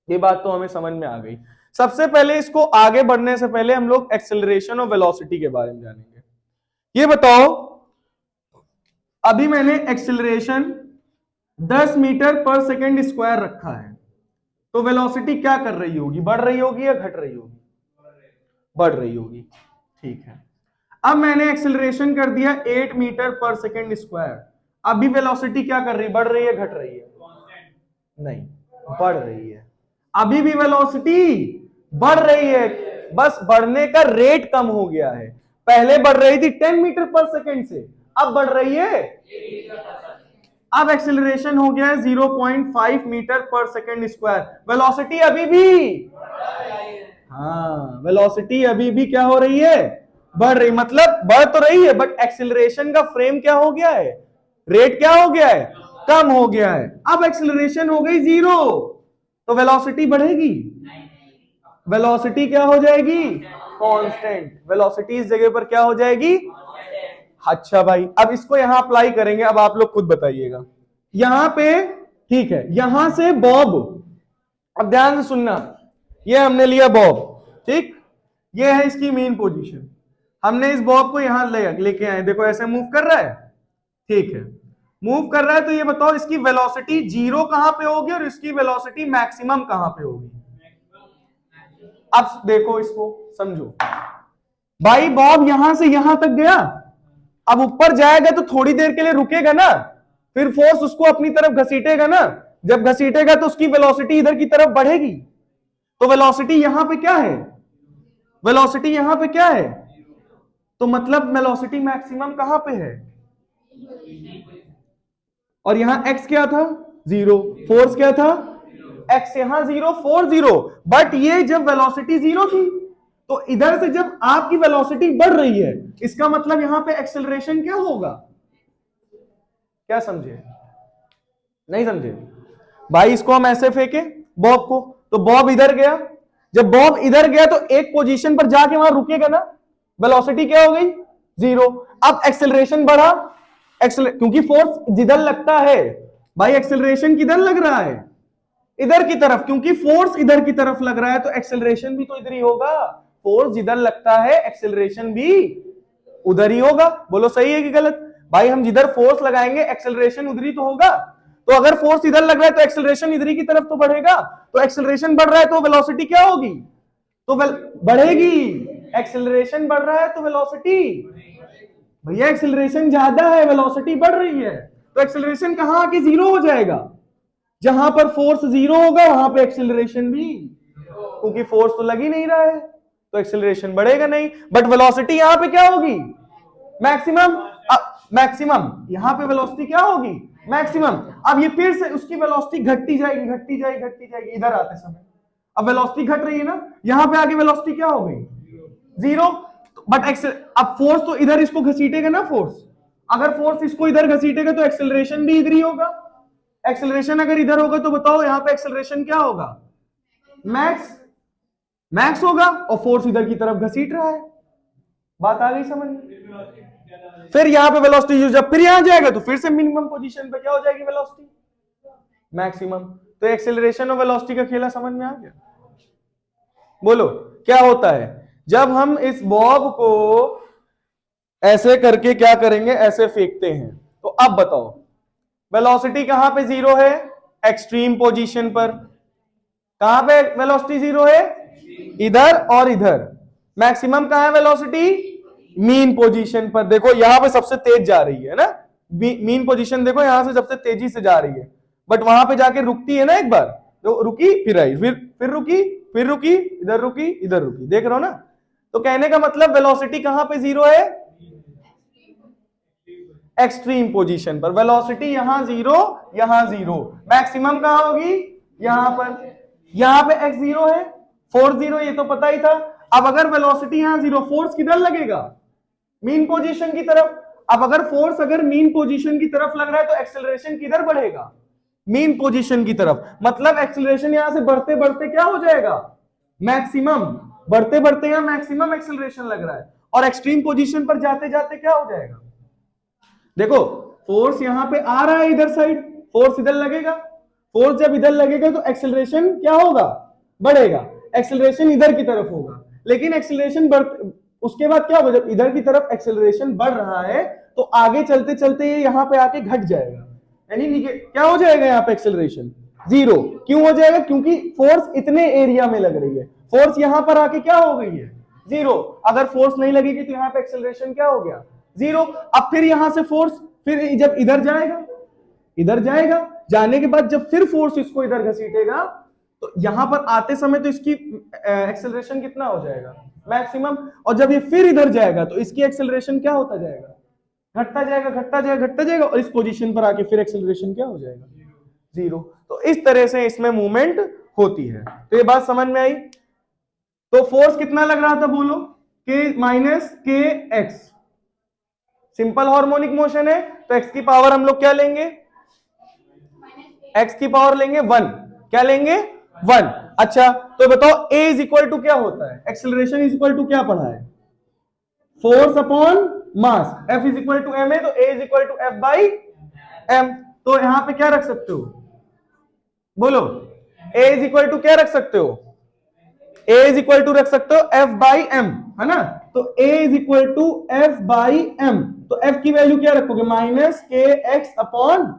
ये बात तो हमें समझ में आ गई। सबसे पहले इसको आगे बढ़ने से पहले हम लोग एक्सेलरेशन और वेलोसिटी के बारे में जानेंगे। ये बताओ, अभी मैंने एक्सेलरेशन 10 मीटर पर सेकेंड स्क्वायर रखा है, तो वेलोसिटी क्या कर रही होगी? बढ़ रही होगी या घट रही होगी? बढ़ रही होगी। ठीक है। अब मैंने एक्सेलरेशन कर दिया 8 मीटर पर सेकेंड स्क्वायर, अभी वेलोसिटी क्या कर रही है? बढ़ रही है घट रही है? नहीं, बढ़ रही है। अभी भी वेलोसिटी बढ़ रही है, बस बढ़ने का रेट कम हो गया है। पहले बढ़ रही थी 10 मीटर पर सेकेंड से, अब बढ़ रही है, अब एक्सेलरेशन हो गया है 0.5 मीटर पर सेकेंड स्क्वायर। वेलोसिटी अभी भी, हाँ वेलोसिटी अभी भी क्या हो रही है? बढ़ रही, मतलब बढ़ तो रही है बट एक्सिलरेशन का फ्रेम क्या हो गया है, रेट क्या हो गया है, कम हो गया है। अब एक्सिलरेशन हो गई 0, तो वेलोसिटी बढ़ेगी, वेलोसिटी क्या हो जाएगी, कांस्टेंट। वेलोसिटी इस जगह पर क्या हो जाएगी। अच्छा भाई, अब इसको यहां अप्लाई करेंगे, अब आप लोग खुद बताइएगा। यहां पे ठीक है, यहां से बॉब, अब ध्यान से सुनना, ये हमने लिया बॉब, ठीक, ये है इसकी मेन पोजीशन, हमने इस बॉब को यहां लेके आए, देखो ऐसे मूव कर रहा है, ठीक है, मूव कर रहा है, तो ये बताओ इसकी वेलोसिटी 0 कहां पे होगी और इसकी वेलोसिटी मैक्सिमम कहां पे होगी। अब देखो इसको समझो भाई, बॉब यहां से यहां तक गया, अब ऊपर जाएगा तो थोड़ी देर के लिए रुकेगा ना, फिर फोर्स उसको अपनी तरफ घसीटेगा ना, जब घसीटेगा तो उसकी वेलोसिटी इधर की तरफ बढ़ेगी, तो वेलोसिटी यहां पे क्या है, वेलोसिटी यहां पे क्या है, तो मतलब वेलोसिटी मैक्सिमम कहां पे है, और यहां x क्या था 0, फोर्स क्या था x, यहां 0 4 0, बट ये जब वेलोसिटी 0 थी, तो इधर से जब आपकी वेलोसिटी बढ़ रही है, इसका मतलब यहां पे एक्सेलरेशन क्या होगा, क्या समझे, नहीं समझे भाई। इसको हम ऐसे फेंके बॉब को, तो बॉब इधर गया, जब बॉब इधर गया तो एक पोजीशन पर जाके वहां रुकेगा ना, वेलोसिटी क्या हो गई 0। अब एक्सेलरेशन बढ़ा, क्योंकि फोर्स जिधर लगता है भाई, एक्सेलरेशन किधर लग रहा है, इधर की तरफ, क्योंकि फोर्स इधर की तरफ लग रहा है तो एक्सेलरेशन भी तो इधर ही होगा, फोर्स जिधर लगता है एक्सेलरेशन भी उधर ही होगा। बोलो सही है कि गलत भाई, हम जिधर फोर्स लगाएंगे एक्सेलरेशन उधर ही तो होगा, तो अगर फोर्स इधर लग रहा है तो एक्सेलरेशन इधर ही की तरफ तो बढ़ेगा, तो एक्सेलरेशन बढ़ रहा है तो वेलोसिटी क्या होगी, तो बढ़ेगी, एक्सेलरेशन बढ़ रहा है तो वेलोसिटी, भैया एक्सेलरेशन ज्यादा है वेलोसिटी बढ़ रही है, तो एक्सेलरेशन कहां आके 0 हो जाएगा, जहां पर फोर्स 0 होगा वहां पे एक्सेलरेशन भी, क्योंकि फोर्स तो लग ही नहीं रहा है तो एक्सेलरेशन बढ़ेगा नहीं, बट वेलोसिटी यहां पे क्या होगी मैक्सिमम, मैक्सिमम यहां पे वेलोसिटी क्या होगी मैक्सिमम। अब ये फिर से उसकी वेलोसिटी घटती जाएगी घटती जाएगी घटती जाएगी, इधर आते समय अब वेलोसिटी घट रही है ना, यहां पे आगे वेलोसिटी क्या हो गई 0, बट अब फोर्स तो इधर इसको घसीटेगा ना, फोर्स अगर फोर्स इसको इधर घसीटेगा तो एक्सेलरेशन भी इधर ही होगा, एक्सेलरेशन अगर इधर होगा तो बताओ यहां पे एक्सेलरेशन क्या होगा, मैक्स, मैक्स होगा, और फोर्स इधर की तरफ घसीट रहा है, बात आ गई समझ में। फिर यहां पे वेलोसिटी जब फिर यहां जाएगा तो फिर से मिनिमम पोजीशन पे क्या हो जाएगी वेलोसिटी मैक्सिमम, तो एक्सेलरेशन और वेलोसिटी का खेला समझ में आ गया। बोलो क्या होता है जब हम इस बॉब को ऐसे करके क्या करेंगे, ऐसे फेंकते हैं, तो अब बताओ वेलोसिटी कहां पे 0 है, एक्सट्रीम पोजीशन पर, कहां पे वेलोसिटी 0 है, इधर और इधर, मैक्सिमम कहां है वेलोसिटी मीन पोजीशन पर, देखो यहां पे सबसे तेज जा रही है ना, मीन पोजीशन देखो यहां से सबसे तेजी से जा रही है, बट वहां पे जाके रुकती है ना एक बार, तो रुकी फिर आई, फिर रुकी, फिर रुकी, इधर रुकी, इधर रुकी, देख रहे हो ना, तो कहने का मतलब वेलोसिटी कहां पे 0 है, एक्सट्रीम पोजीशन पर, वेलोसिटी यहां 0 यहां 0, मैक्सिमम कहां होगी यहां पर, यहां पे x 0 है, फोर्स 0, ये तो पता ही था। अब अगर वेलोसिटी यहां 0, फोर्स किधर लगेगा मीन पोजीशन की तरफ, अब अगर फोर्स अगर मीन पोजीशन की तरफ लग रहा है तो एक्सेलरेशन किधर बढ़ेगा मीन पोजीशन की तरफ, मतलब एक्सेलरेशन यहां से बढ़ते बढ़ते क्या हो जाएगा मैक्सिमम, बढ़ते बढ़ते यहां मैक्सिमम एक्सेलरेशन लग रहा है, और एक्सट्रीम पोजीशन पर जाते जाते क्या हो जाएगा, देखो फोर्स यहां पे आ रहा है इधर साइड, फोर्स इधर लगेगा, फोर्स जब इधर लगेगा तो एक्सेलरेशन क्या होगा बढ़ेगा, एक्सेलरेशन इधर की तरफ होगा, लेकिन एक्सेलरेशन उसके बाद क्या होगा, जब इधर की तरफ एक्सेलरेशन बढ़ रहा है तो आगे चलते चलते ये यहां पे आके घट जाएगा, यानी क्या हो जाएगा यहां पे एक्सेलरेशन 0, क्यों हो जाएगा, क्योंकि फोर्स इतने एरिया में लग रही है, फोर्स यहां पर आके क्या हो गई है 0, अगर फोर्स नहीं लगेगी तो यहां पे एक्सेलरेशन क्या हो गया 0। अब फिर यहां से फोर्स फिर जब इधर जाएगा, इधर जाएगा, जाने के बाद जब फिर फोर्स इसको इधर घसीटेगा तो यहां पर आते समय तो इसकी एक्सेलरेशन कितना हो जाएगा मैक्सिमम, और जब ये फिर इधर जाएगा तो इसकी एक्सेलरेशन क्या होता जाएगा घटता जाएगा घटता जाएगा घटता जाएगा, और इस पोजीशन पर आके फिर एक्सेलरेशन क्या हो जाएगा 0। तो इस तरह से इसमें मूवमेंट होती है, तो ये बात समझ में आई। तो फोर्स कितना लग रहा था बोलो, के minus k x. Simple harmonic motion है तो एक्स की पावर हम लोग क्या लेंगे, एक्स की पावर लेंगे 1। क्या लेंगे 1। अच्छा तो बताओ ए इज इक्वल टू क्या होता है, एक्सेलरेशन इज इक्वल टू क्या पढ़ा है, force upon mass. F is equal to M है तो A is equal to F by M. तो यहां पे क्या रख सकते हो, बोलो, ए इज इक्वल टू क्या रख सकते हो, ए इज इक्वल टू रख सकते हो एफ बाई एम, है ना। तो A is equal to F by M, तो एफ की वैल्यू क्या रखोगे, minus k x upon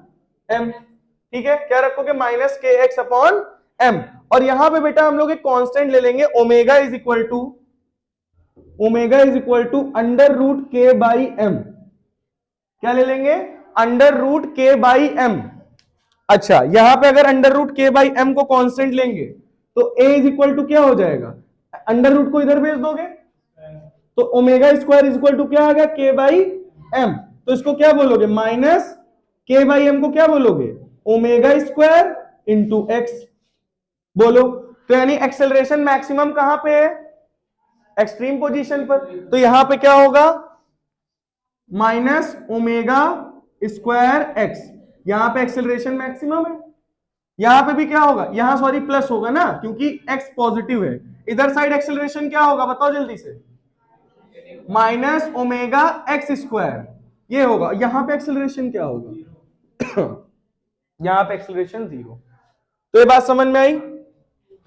M. ठीक है, क्या रखोगे, minus k x upon M. और यहां पे बेटा हम लोग एक कांस्टेंट ले लेंगे, omega is equal to under root k by m. क्या ले लेंगे, under root k by m. अच्छा यहां पे अगर under root k by m को कांस्टेंट लेंगे तो ए इज इक्वल टू क्या हो जाएगा, अंडर रूट को इधर भेज दोगे तो omega square is equal to क्या आ गया, के बाई एम। तो इसको क्या बोलोगे, माइनस के बाई एम को क्या बोलोगे, ओमेगा स्क्वायर इंटू एक्स। बोलो, तो यानी एक्सेलरेशन मैक्सिमम कहां पे है, एक्सट्रीम पोजीशन पर। तो यहां पे क्या होगा, माइनस ओमेगा स्क्वायर एक्स। यहां पे एक्सेलरेशन मैक्सिमम है, यहां पे भी क्या होगा, यहां सॉरी प्लस होगा ना, क्योंकि एक्स पॉजिटिव है। इधर साइड एक्सेलरेशन क्या होगा बताओ जल्दी से, माइनस ओमेगा एक्स स्क्वायर, ये होगा। यहां पे एक्सेलरेशन क्या होगा यहां पे एक्सेलरेशन 0। तो ये बात समझ में आई,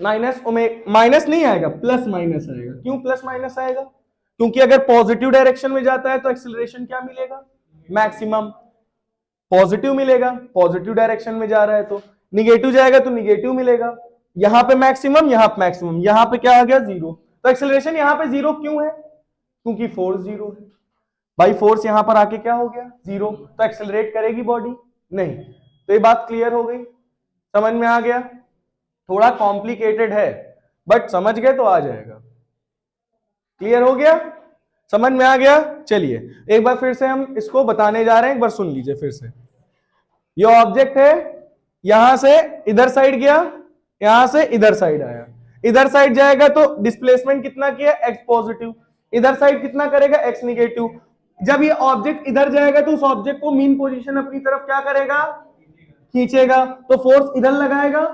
माइनस माइनस नहीं आएगा, प्लस माइनस आएगा। क्यों प्लस माइनस आएगा, क्योंकि अगर पॉजिटिव डायरेक्शन में जाता है तो एक्सेलरेशन क्या मिलेगा, मैक्सिमम। पॉजिटिव मिलेगा, पॉजिटिव डायरेक्शन में जा रहा है तो, निगेटिव जाएगा तो निगेटिव मिलेगा। यहां पे मैक्सिमम, यहां पे मैक्सिमम, यहां पे क्या आ गया 0। तो एक्सेलरेशन यहां पे 0 क्यों है, क्योंकि फोर्स 0 है भाई। फोर्स यहां पर आके क्या हो गया 0, तो एक्सेलरेट करेगी बॉडी नहीं। तो ये बात क्लियर हो गई, समझ में आ गया। थोड़ा कॉम्प्लिकेटेड है बट समझ गए तो आ जाएगा। क्लियर हो गया, समझ में आ गया। चलिए एक बार फिर से हम इसको बताने जा रहे हैं, एक बार सुन लीजिए फिर से। ये ऑब्जेक्ट है, यहां से इधर साइड गया, यहां से इधर साइड आया। इधर साइड जाएगा तो डिस्प्लेसमेंट कितना किया, एक्स पॉजिटिव। इधर साइड कितना करेगा, एक्स निगेटिव। जब ये ऑब्जेक्ट इधर जाएगा तो उस ऑब्जेक्ट को मीन पोजीशन अपनी तरफ क्या करेगा, खींचेगा। तो फोर्स इधर लगाएगा,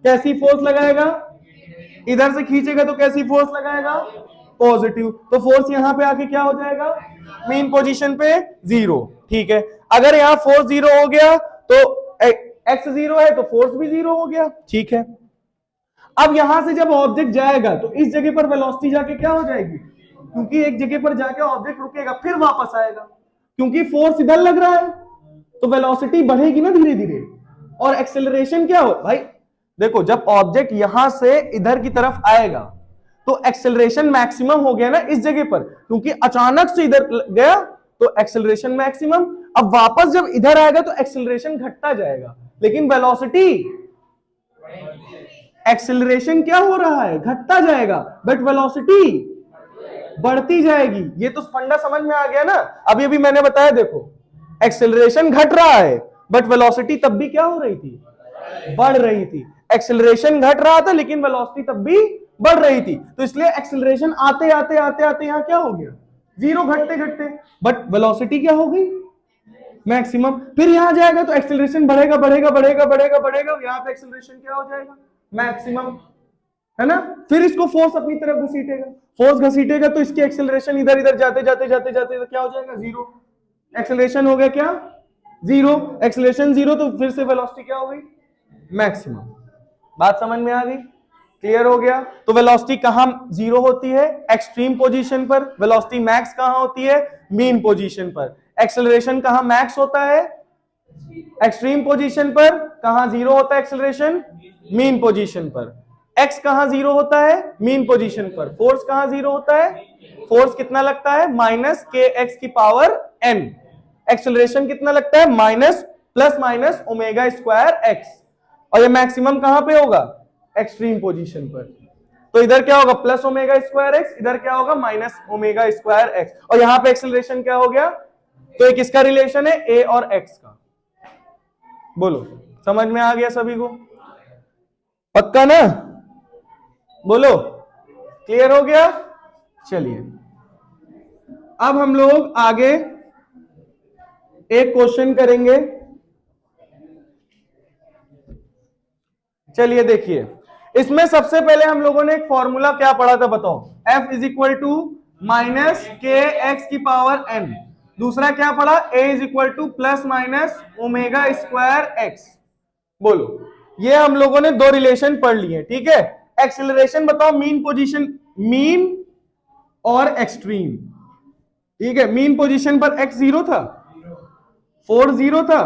कैसी फोर्स लगाएगा, इधर से खींचेगा तो कैसी फोर्स लगाएगा, पॉजिटिव। तो फोर्स यहां पे आके क्या हो जाएगा, मीन पोजीशन पे 0। ठीक है, अगर यहां फोर्स 0 हो गया तो एक्स 0 है तो फोर्स भी 0 हो गया। ठीक है, अब यहां से जब ऑब्जेक्ट जाएगा तो इस जगह पर वेलोसिटी जाके क्या हो जाएगी, क्योंकि एक जगह पर जाके ऑब्जेक्ट रुकेगा फिर वापस आएगा, क्योंकि फोर्स इधर लग रहा है तो वेलोसिटी बढ़ेगी ना धीरे धीरे। और एक्सेलरेशन क्या हो भाई, देखो जब ऑब्जेक्ट यहां से इधर की तरफ आएगा तो एक्सेलरेशन मैक्सिमम हो गया ना इस जगह पर, क्योंकि अचानक से इधर गया तो एक्सेलरेशन मैक्सिमम। अब वापस जब इधर आएगा तो एक्सेलरेशन घटता जाएगा, लेकिन वेलोसिटी, एक्सेलरेशन क्या हो रहा है, घटता जाएगा, बट वेलोसिटी बढ़ती जाएगी। ये तो फंडा समझ में आ गया ना। अभी अभी मैंने बताया, देखो एक्सेलरेशन घट रहा है बट वेलोसिटी तब भी क्या हो रही थी, बढ़ रही थी। एक्सेलरेशन घट रहा था लेकिन वेलोसिटी तब भी बढ़ रही थी। तो इसलिए एक्सेलरेशन आते आते आते आते यहां क्या हो गया 0, घटते घटते, बट वेलोसिटी क्या हो गई मैक्सिमम। फिर यहां जाएगा तो एक्सेलरेशन बढ़ेगा बढ़ेगा बढ़ेगा बढ़ेगा बढ़ेगा, यहां पे एक्सेलरेशन क्या हो जाएगा मैक्सिमम, है ना। फिर इसको फोर्स अपनी तरफ घसीटेगा, फोर्स घसीटेगा तो इसकी एक्सेलरेशन इधर इधर जाते जाते जाते जाते क्या हो जाएगा 0। एक्सेलरेशन हो गया क्या 0, एक्सेलरेशन 0 तो फिर से वेलोसिटी क्या हो गई मैक्सिमम। बात समझ में आ गई, क्लियर हो गया। तो वेलोसिटी कहां 0 होती है, एक्सट्रीम पोजीशन पर। वेलोसिटी मैक्स कहां होती है, मीन पोजीशन पर। एक्सेलरेशन कहां मैक्स होता है, एक्सट्रीम पोजीशन पर। कहां 0 होता है एक्सेलरेशन, मीन पोजीशन पर। एक्स कहां 0 होता है, मीन पोजीशन पर। फोर्स कहां 0 होता है, फोर्स कितना लगता है, माइनस के एक्स की पावर एन। एक्सेलरेशन कितना लगता है, minus plus minus omega square x. और ये मैक्सिमम कहां पे होगा, एक्सट्रीम पोजीशन पर। तो इधर क्या होगा प्लस ओमेगा स्क्वायर एक्स, इधर क्या होगा माइनस ओमेगा स्क्वायर एक्स। और यहां पे एक्सेलरेशन क्या हो गया, तो ये किसका रिलेशन है, ए और एक्स का। बोलो समझ में आ गया सभी को, पक्का ना, बोलो क्लियर हो गया। चलिए अब हम लोग आगे एक क्वेश्चन करेंगे। चलिए देखिए, इसमें सबसे पहले हम लोगों ने एक फॉर्मूला क्या पढ़ा था बताओ, F is equal to minus k x की पावर n। दूसरा क्या पढ़ा, A is equal to plus minus omega square x. बोलो, ये हम लोगों ने दो रिलेशन पढ़ लिए, ठीक है। एक्सेलरेशन बताओ, मीन पोजीशन, मीन और एक्सट्रीम, ठीक है। मीन पोजीशन पर x 0 था, फोर्स 0 था,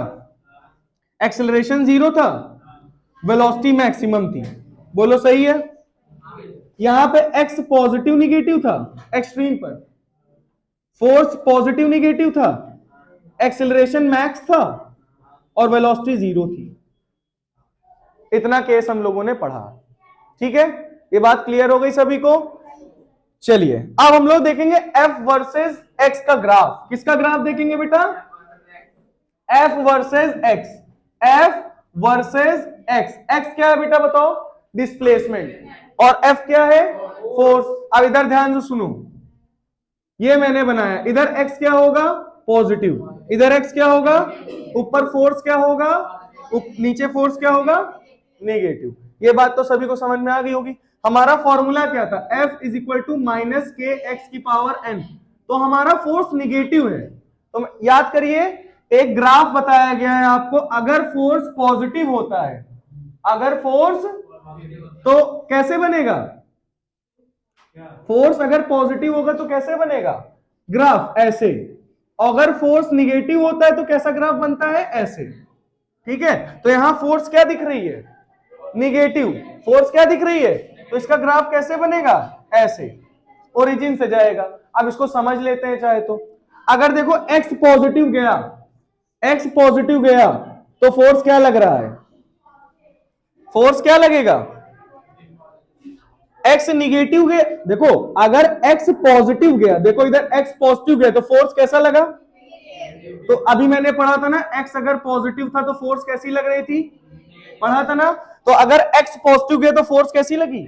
एक्सेलरेशन 0 था, वेलोसिटी मैक्सिमम थी। बोलो सही है। यहां पे x पॉजिटिव निगेटिव था, एक्सट्रीम पर फोर्स पॉजिटिव निगेटिव था, एक्सेलरेशन मैक्स था और वेलोसिटी 0 थी। इतना केस हम लोगों ने पढ़ा, ठीक है। ये बात क्लियर हो गई सभी को। चलिए अब हम लोग देखेंगे f वर्सेस x का ग्राफ। किसका ग्राफ देखेंगे बेटा, f versus x, f versus x। x क्या है बेटा बताओ, डिस्प्लेसमेंट, और f क्या है, फोर्स। अब इधर ध्यान से सुनो, ये मैंने बनाया, इधर x क्या होगा, पॉजिटिव, इधर x क्या होगा, ऊपर फोर्स क्या होगा, नीचे फोर्स क्या होगा, नेगेटिव। ये बात तो सभी को समझ में आ गई होगी। हमारा फॉर्मूला क्या था, F is equal to minus k x की पावर n। तो हमारा फोर्स निगेटिव है, तो याद करिए एक ग्राफ बताया गया है आपको, अगर फोर्स पॉजिटिव होता है, अगर फोर्स, तो कैसे बनेगा, फोर्स अगर पॉजिटिव होगा तो कैसे बनेगा ग्राफ, ऐसे। अगर फोर्स निगेटिव होता है तो कैसा ग्राफ बनता है, ऐसे, ठीक है। तो यहां फोर्स क्या दिख रही है, निगेटिव, फोर्स क्या दिख रही है, तो इसका ग्राफ कैसे बनेगा, ऐसे, ओरिजिन से जाएगा। अब इसको समझ लेते हैं चाहे तो। अगर देखो x पॉजिटिव गया, x पॉजिटिव गया तो फोर्स क्या लग रहा है, फोर्स क्या लगेगा, x निगेटिव गया, देखो अगर x पॉजिटिव गया, देखो इधर x पॉजिटिव गया तो फोर्स कैसा लगा, तो अभी मैंने पढ़ा था ना, x अगर पॉजिटिव था तो फोर्स कैसी लग रही थी, पढ़ा था ना। तो अगर x पॉजिटिव गया तो फोर्स कैसी लगी,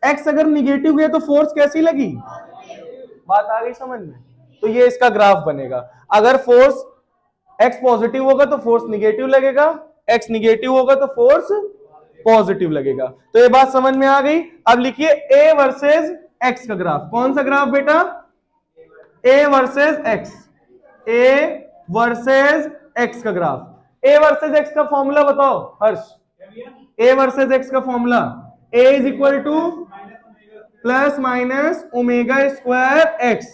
x अगर निगेटिव गया तो फोर्स कैसी लगी, बात आ गई समझ में। तो ये इसका ग्राफ बनेगा, अगर फोर्स x पॉजिटिव होगा तो फोर्स निगेटिव लगेगा, x निगेटिव होगा तो फोर्स पॉजिटिव लगेगा। तो ये बात समझ में आ गई। अब लिखिए a वर्सेस x का ग्राफ। कौन सा ग्राफ बेटा, a versus x, a versus x का ग्राफ। a वर्सेस x का फॉर्मूला बताओ हर्ष, a वर्सेस x का formula, a is equal to plus minus omega square x.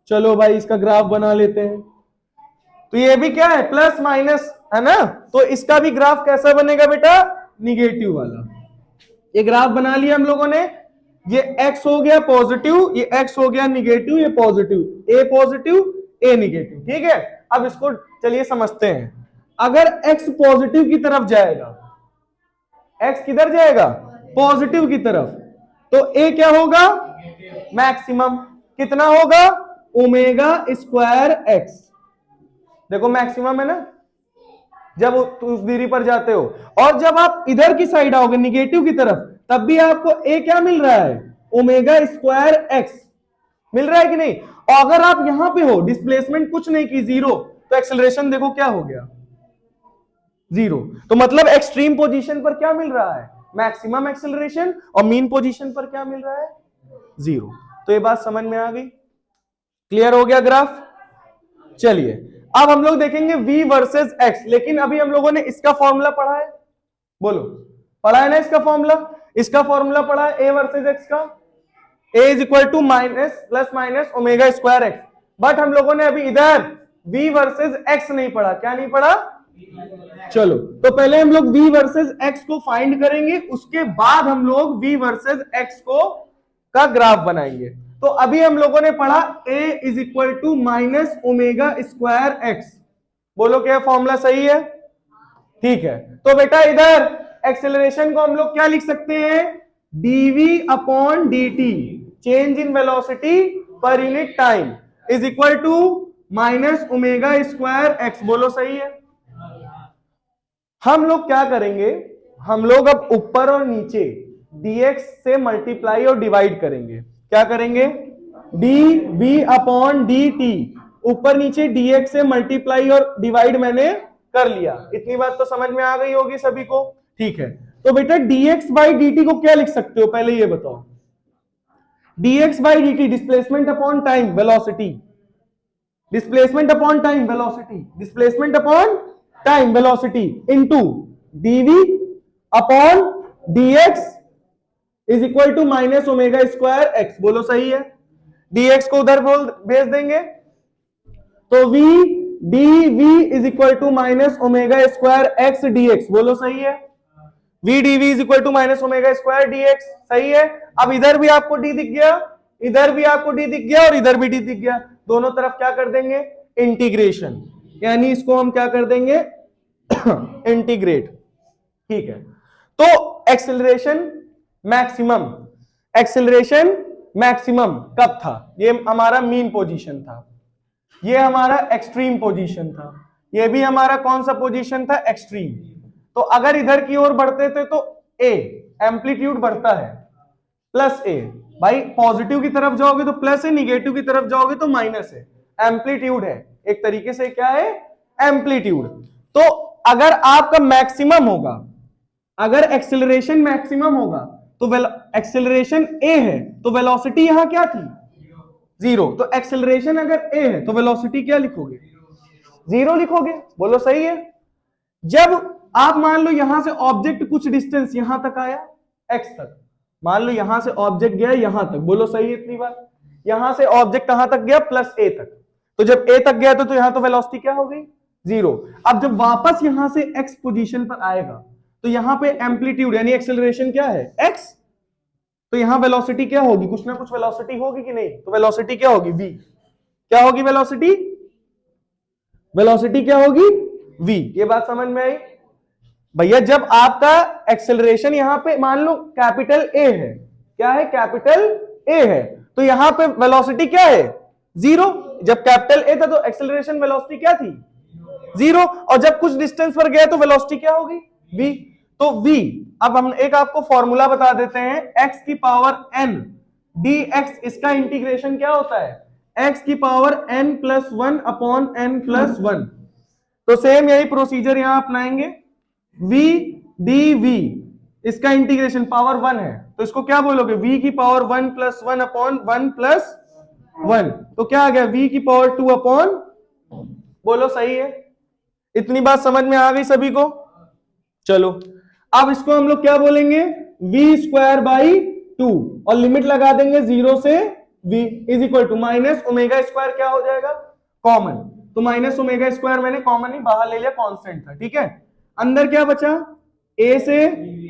चलो भाई इसका ग्राफ बना लेते हैं। तो ये भी क्या है, प्लस माइनस है ना, तो इसका भी ग्राफ कैसा बनेगा बेटा, निगेटिव वाला। ये ग्राफ बना लिया हम लोगों ने, ये x हो गया पॉजिटिव, ये x हो गया निगेटिव, ये positive, a positive a negative, ठीक है। अब इसको चलिए समझते हैं। अगर x पॉजिटिव की तरफ जाएगा, x किधर जाएगा, पॉजिटिव की तरफ, तो a क्या होगा, मैक्सिमम, कितना होगा, ओमेगा स्क्वायर एक्स। देखो मैक्सिमम है ना जब उस दूरी पर जाते हो, और जब आप इधर की साइड आओगे निगेटिव की तरफ, तब भी आपको a क्या मिल रहा है, ओमेगा स्क्वायर एक्स मिल रहा है कि नहीं। और अगर आप यहां पे हो, डिस्प्लेसमेंट कुछ नहीं की, 0, तो एक्सेलरेशन देखो क्या हो गया, 0। तो मतलब एक्सट्रीम पोजीशन पर क्या मिल रहा है, मैक्सिमम एक्सेलरेशन, और मीन पोजीशन पर क्या मिल रहा है, 0। तो ये बात समझ में आ गई, क्लियर हो गया ग्राफ। चलिए अब हम लोग देखेंगे v वर्सेस x, लेकिन अभी हम लोगों ने इसका फॉर्मूला पढ़ा है, बोलो पढ़ा है ना इसका फॉर्मूला, इसका फॉर्मूला पढ़ा है a वर्सेस x का, a is equal to minus plus minus omega square x. But हम लोगों ने अभी इधर v वर्सेस x नहीं पढ़ा, क्या नहीं पढ़ा, चलो तो पहले हम लोग v वर्सेस x को फाइंड करेंगे, उसके बाद हम लोग v वर्सेस x को का ग्राफ बनाएंगे। तो अभी हम लोगों ने पढ़ा a is equal to minus omega square x. बोलो क्या फॉर्मूला सही है, ठीक है। तो बेटा इधर एक्सेलरेशन को हम लोग क्या लिख सकते हैं, dv upon dt, change in velocity per unit time, is equal to minus omega square x. बोलो सही है। हम लोग क्या करेंगे, हम लोग अब ऊपर और नीचे dx से मल्टीप्लाई और डिवाइड करेंगे। क्या करेंगे, d v upon d t, ऊपर नीचे dx से मल्टीप्लाई और डिवाइड मैंने कर लिया। इतनी बात तो समझ में आ गई होगी सभी को, ठीक है। तो बेटा dx बाई dt को क्या लिख सकते हो, पहले ये बताओ। dx by dt displacement upon time velocity, displacement upon time velocity, displacement upon time velocity into dv upon dx is equal to minus omega square x। बोलो सही है। dx को उधर भेज देंगे तो v dv is equal to minus omega square x dx। बोलो सही है। v dv is equal to minus omega square dx, सही है। अब इधर भी आपको d दिख गया, इधर भी आपको d दिख गया और इधर भी d दिख गया, दोनों तरफ क्या कर देंगे, इंटीग्रेशन, यानी इसको हम क्या कर देंगे इंटीग्रेट, ठीक है। तो एक्सेलरेशन मैक्सिमम, एक्सेलरेशन मैक्सिमम कब था, ये हमारा मीन पोजीशन था, ये हमारा एक्सट्रीम पोजीशन था, ये भी हमारा कौन सा पोजीशन था, एक्सट्रीम। तो अगर इधर की ओर बढ़ते थे तो ए एम्पलीट्यूड बढ़ता है प्लस ए, भाई पॉजिटिव की तरफ जाओगे तो प्लस है, निगेटिव की तरफ जाओगे तो माइनस है, एम्पलीट्यूड है एक तरीके से, क्या है, एम्पलीट्यूड। तो अगर आपका मैक्सिमम होगा, अगर एक्सेलरेशन मैक्सिमम होगा तो एक्सेलरेशन ए है तो वेलोसिटी यहां क्या थी, जीरो। तो एक्सेलरेशन अगर ए है तो वेलोसिटी क्या लिखोगे, जीरो लिखोगे। बोलो सही है। जब आप मान लो यहां से ऑब्जेक्ट कुछ डिस्टेंस यहां तक आया, एक्स तक, मान लो यहां से ऑब्जेक्ट गया यहां तक, बोलो सही है इतनी बार, यहां से ऑब्जेक्ट कहां तक गया, प्लस ए तक। तो जब ए तक गया तो यहां तो वेलोसिटी क्या हो गई, जीरो। अब जब वापस यहां से एक्स पोजीशन पर आएगा तो यहां पे एम्पलीट्यूड यानी एक्सेलरेशन क्या है, एक्स, तो यहां वेलोसिटी क्या होगी, कुछ ना कुछ वेलोसिटी होगी कि नहीं, तो वेलोसिटी क्या होगी, v। क्या होगी वेलोसिटी, वेलोसिटी क्या होगी, v। ये बात समझ में आई भैया। जब आपका एक्सेलरेशन यहां पे मान लो कैपिटल ए है, क्या है, कैपिटल ए है, तो यहां पे वेलोसिटी क्या है, जीरो। जब कैपिटल ए था तो एक्सेलरेशन वेलोसिटी क्या थी, जीरो। और जब कुछ डिस्टेंस पर गया तो वेलोसिटी क्या होगी, v। तो v, अब हम एक आपको फॉर्मूला बता देते हैं, x की पावर n dx, इसका इंटीग्रेशन क्या होता है, x की power n plus one upon n plus one. तो सेम यही प्रोसीजर यहां अपनाएंगे, v dv, इसका इंटीग्रेशन पावर वन है तो इसको क्या बोलोगे, v की power one plus one upon one plus one, तो क्या आ गया, v की पावर टू अपॉन, बोलो सही है। इतनी बात समझ में आ गई सभी को। चलो अब इसको हम लोग क्या बोलेंगे, v स्क्वायर बाई टू, और लिमिट लगा देंगे जीरो से v is equal to minus omega square, क्या हो जाएगा, कॉमन। तो माइनस ओमेगा स्क्वायर मैंने कॉमन ही बाहर ले लिया, कांस्टेंट था, ठीक है। अंदर क्या बचा, a से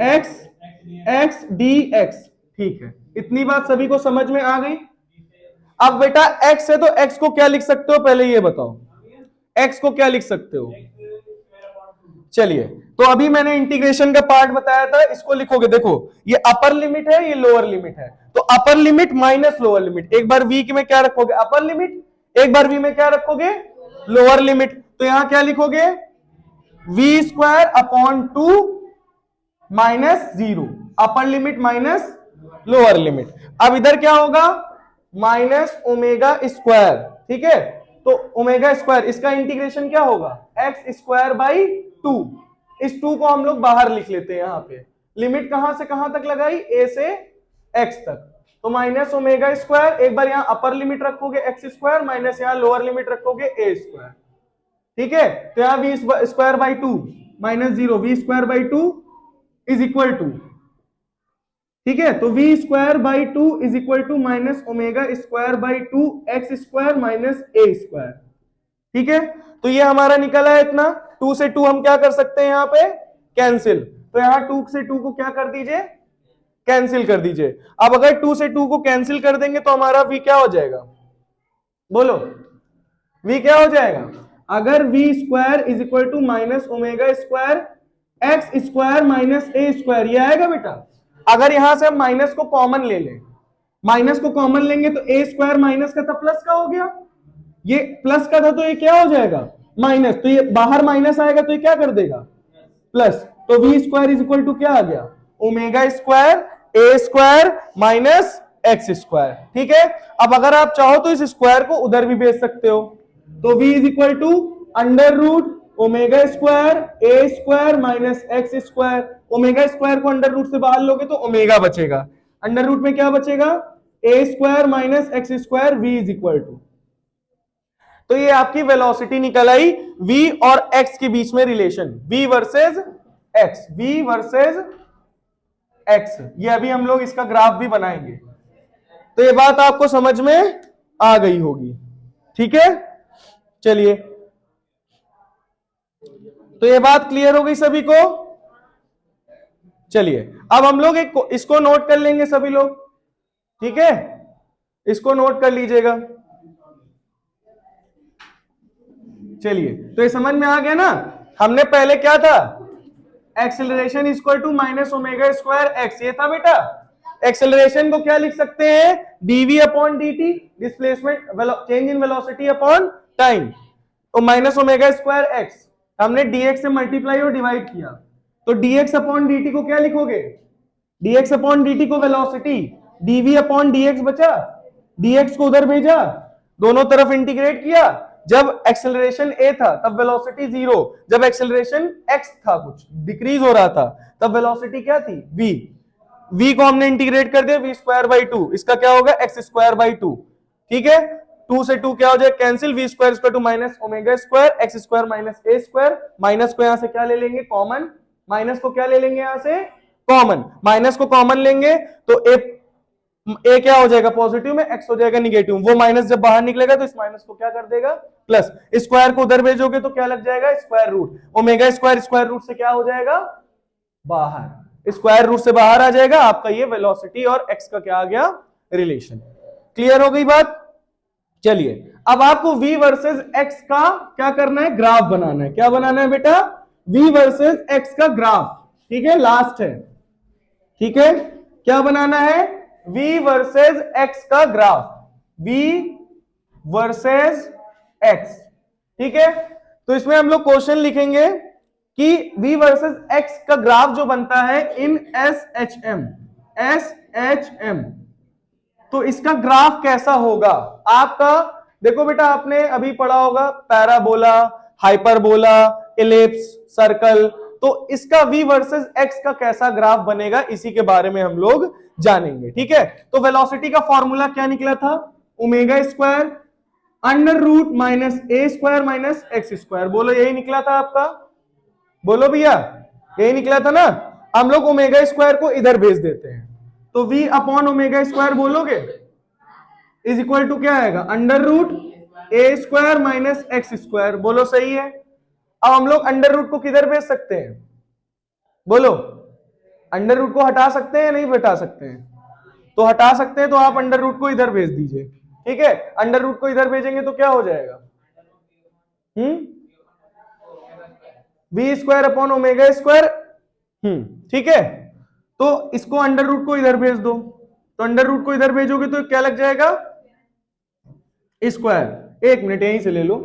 x, x dx, ठीक है। इतनी बात सभी को समझ में आ गई। अब बेटा x है तो x को क्या लिख सकते हो, पहले ये बताओ, x को क्या लिख सकते हो। चलिए, तो अभी मैंने इंटीग्रेशन का पार्ट बताया था, इसको लिखोगे, देखो ये अपर लिमिट है, ये लोअर लिमिट है, तो upper limit minus lower limit, एक बार v में क्या रखोगे, अपर लिमिट, एक बार v में क्या रखोगे, लोअर लिमिट। तो यहां क्या लिखोगे, v square upon two minus zero, upper limit minus lower limit. अब इधर क्या होगा, माइनस ओमेगा स्क्वायर, ठीक है। तो ओमेगा स्क्वायर, इसका इंटीग्रेशन क्या होगा, एक्स स्क्वायर बाई टू। इस टू को हम लोग बाहर लिख लेते हैं, यहां पे लिमिट कहां से कहां तक लगाई, ए से एक्स तक, तो माइनस ओमेगा स्क्वायर, एक बार यहां अपर लिमिट रखोगे एक्स स्क्वायर, माइनस यहां लोअर लिमिट रखोगे ए स्क्वायर, ठीक है। तो यहां v square by two minus zero, v square by two is equal to, ठीक है। तो v square by two is equal to minus omega square by two x square minus A square, ठीक है। तो ये हमारा निकला है इतना, टू से टू हम क्या कर सकते हैं यहाँ पे, कैंसिल। तो यहाँ टू से टू को क्या कर दीजिए, कैंसिल कर दीजिए। अब अगर टू से टू को कैंसिल कर देंगे तो हमारा v क्या हो जाएगा, बोलो v क्या हो जाएगा, अगर v square is equal to minus omega square x square minus A square, ये आएगा बेटा। अगर यहां से हम माइनस को कॉमन ले लें, माइनस को कॉमन लेंगे तो ए स्क्वायर माइनस का था प्लस का हो गया, ये प्लस का था तो ये क्या हो जाएगा, माइनस। तो ये बाहर माइनस आएगा तो ये क्या कर देगा, प्लस। तो v square is equal to क्या आ गया, omega square a square minus x square. ठीक है, अब अगर आप चाहो तो इस स्क्वायर को उधर भी भेज सकते हो, तो v is equal to under root omega square a square minus x square. Omega square को अंडर रूट से बाहर लोगे तो ओमेगा बचेगा, अंडर रूट में क्या बचेगा, A square minus x square, v is equal to, तो ये आपकी वेलोसिटी निकल आई v और x के बीच में relation, v versus x, v versus x। ये अभी हम लोग इसका ग्राफ भी बनाएंगे, तो ये बात आपको समझ में आ गई होगी। ठीक है, चलिए, तो ये बात क्लियर हो गई सभी को। चलिए अब हम लोग एक इसको नोट कर लेंगे सभी लोग। ठीक है, इसको नोट कर लीजिएगा। चलिए, तो ये समझ में आ गया ना, हमने पहले क्या था, acceleration equal to minus omega square x, ये था बेटा। एक्सेलरेशन को क्या लिख सकते हैं, dv upon dt, displacement change in velocity upon time, तो माइनस ओमेगा स्क्वायर एक्स, हमने dx से मल्टीप्लाई और डिवाइड किया, तो dx अपॉन dt को क्या लिखोगे, dx अपॉन dt को वेलोसिटी, dv अपॉन dx बचा, dx को उधर भेजा, दोनों तरफ इंटीग्रेट किया, जब एक्सेलरेशन a था तब वेलोसिटी 0, जब एक्सेलरेशन x था कुछ डिक्रीज हो रहा था तब वेलोसिटी क्या थी v, v को हमने इंटीग्रेट कर दिया v स्क्वायर बाई 2, इसका क्या होगा x स्क्वायर बाई 2। ठीक है, 2 से 2 क्या हो जाए cancel, v square equal to minus omega square x square minus A square, minus को यहां से क्या ले लेंगे कॉमन, माइनस को क्या ले लेंगे यहां से कॉमन, माइनस को कॉमन लेंगे तो ए क्या हो जाएगा पॉजिटिव में, एक्स हो जाएगा निगेटिव, वो माइनस जब बाहर निकलेगा तो इस माइनस को क्या कर देगा प्लस, स्क्वायर को उधर भेजोगे तो क्या लग जाएगा square root, omega square square root से क्या हो जाएगा बाहर, स्क्वायर रूट से बाहर आ जाएगा, आपका ये वेलोसिटी और एक्स का क्या आ गया रिलेशन। क्लियर हो गई बात। चलिए अब आपको v वर्सेस x का क्या करना है, ग्राफ बनाना है। क्या बनाना है बेटा, v वर्सेस x का ग्राफ। ठीक है, लास्ट है। ठीक है, क्या बनाना है, v वर्सेस x का ग्राफ, v वर्सेस x। ठीक है, तो इसमें हम लोग क्वेश्चन लिखेंगे कि v वर्सेस x का ग्राफ जो बनता है इन SHM, तो इसका ग्राफ कैसा होगा आपका। देखो बेटा, आपने अभी पढ़ा होगा पैराबोला, हाइपरबोला, इलिप्स, सर्कल, तो इसका v वर्सेस x का कैसा ग्राफ बनेगा इसी के बारे में हम लोग जानेंगे। ठीक है, तो वेलोसिटी का फॉर्मूला क्या निकला था, omega square under root minus ए स्क्वायर माइनस एक्स स्क्वायर, बोलो यही निकला था आपका, बोलो भैया यही निकला था ना। हम लोग ओमेगा स्क्वायर को इधर भेज देते हैं, तो v अपॉन ओमेगा स्क्वायर बोलोगे इज इक्वल टू क्या आएगा, under root a square minus x square, बोलो सही है। अब हम लोग अंडर रूट को किधर भेज सकते हैं, बोलो, अंडर रूट को हटा सकते हैं या नहीं हटा सकते हैं, तो हटा सकते हैं, तो आप अंडर रूट को इधर भेज दीजिए। ठीक है, अंडर रूट को इधर भेजेंगे तो क्या हो जाएगा, v square upon omega square. ठीक है, तो इसको अंडर रूट को इधर भेज दो, तो अंडर रूट को इधर भेजोगे तो क्या लग जाएगा स्क्वायर, एक मिनट यहीं से ले लो,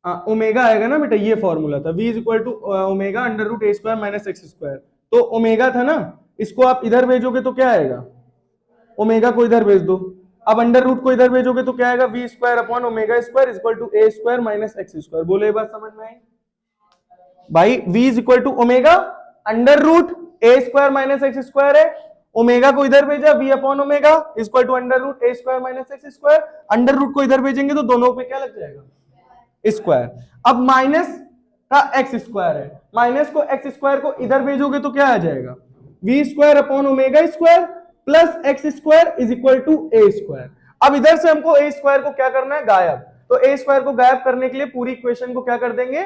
ओमेगा आएगा ना बेटा, ये फॉर्मूला था v is equal to omega under root a square minus x square, तो ओमेगा था ना, इसको आप इधर भेजोगे तो क्या आएगा, ओमेगा को इधर भेज दो, अब अंडर रूट को इधर भेजोगे तो क्या आएगा, v square upon omega square is equal to a square minus x square. बोलो ये बात समझ में आई भाई, v is equal to omega under root a square minus x square है, ओमेगा को इधर भेजा, v upon omega is equal to under root a square minus x square, under root को इधर भेजेंगे तो दोनों पे क्या लग जाएगा स्क्वायर। अब माइनस का एक्स स्क्वायर है, माइनस को एक्स स्क्वायर को इधर भेजोगे तो क्या आ जाएगा, v square upon omega square plus x square is equal to a square. अब इधर से हमको ए स्क्वायर को क्या करना है, गायब, तो ए स्क्वायर को गायब करने के लिए पूरी इक्वेशन को क्या कर देंगे,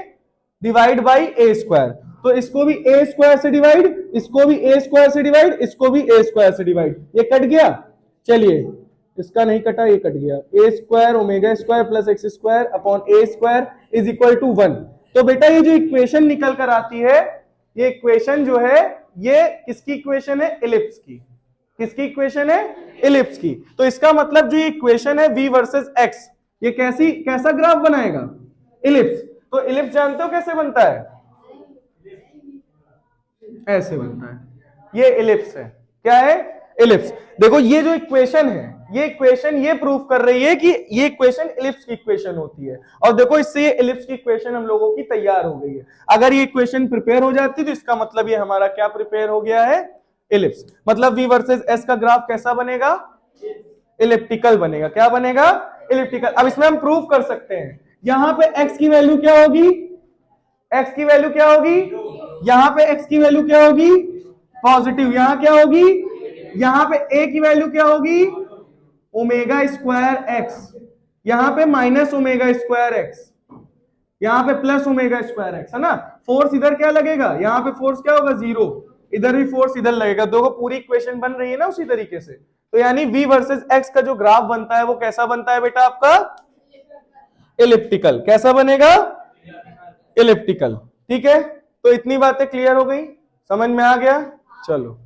डिवाइड बाई ए स्क्वायर, तो इसको भी ए स्क्वायर से डिवाइड, इसको भी ए स्क्वायर से डिवाइड, इसको भी ए स्क्वायर से डिवाइड, ये कट गया। चलिए इसका नहीं कटा, ये कट गया, A square omega square plus x square upon A square is equal to 1। तो बेटा ये जो इक्वेशन निकल कर आती है, ये इक्वेशन जो है ये किसकी इक्वेशन है, इलिप्स की। किसकी इक्वेशन है, इलिप्स की। तो इसका मतलब जो ये इक्वेशन है v वर्सेस x, ये कैसा ग्राफ बनाएगा, इलिप्स। तो इलिप्स जानते हो कैसे बनता है, ऐसे बनता है, ये इलिप्स है। क्या है, इलिप्स। देखो ये जो इक्वेशन है, ये इक्वेशन ये प्रूव कर रही है कि ये इक्वेशन इलिप्स की इक्वेशन होती है। और देखो इससे ये इलिप्स की इक्वेशन हम लोगों की तैयार हो गई है। अगर ये इक्वेशन प्रिपेयर हो जाती तो इसका मतलब ये हमारा क्या प्रिपेयर हो गया है, इलिप्स। मतलब v वर्सेस s का ग्राफ कैसा बनेगा, इलिप्टिकल बनेगा। क्या बनेगा, इलिप्टिकल। अब इसमें हम प्रूव कर सकते हैं, यहां पे x की वैल्यू क्या होगी, x की वैल्यू क्या होगी, यहां पे x की वैल्यू क्या होगी, पॉजिटिव। यहां क्या होगी, यहां पे a की वैल्यू क्या होगी, ओमेगा स्क्वायर एक्स। यहां पे माइनस ओमेगा स्क्वायर एक्स, यहां पे प्लस ओमेगा स्क्वायर एक्स, है ना। फोर्स इधर क्या लगेगा, यहां पे फोर्स क्या होगा, जीरो। इधर भी फोर्स इधर लगेगा। देखो पूरी इक्वेशन बन रही है ना उसी तरीके से। तो यानी v वर्सेस x का जो ग्राफ बनता है वो कैसा बनता है बेटा आपका, इलिप्टिकल। कैसा बनेगा, इलिप्टिकल। ठीक है, तो इतनी बातें क्लियर हो गई, समझ में आ गया। चलो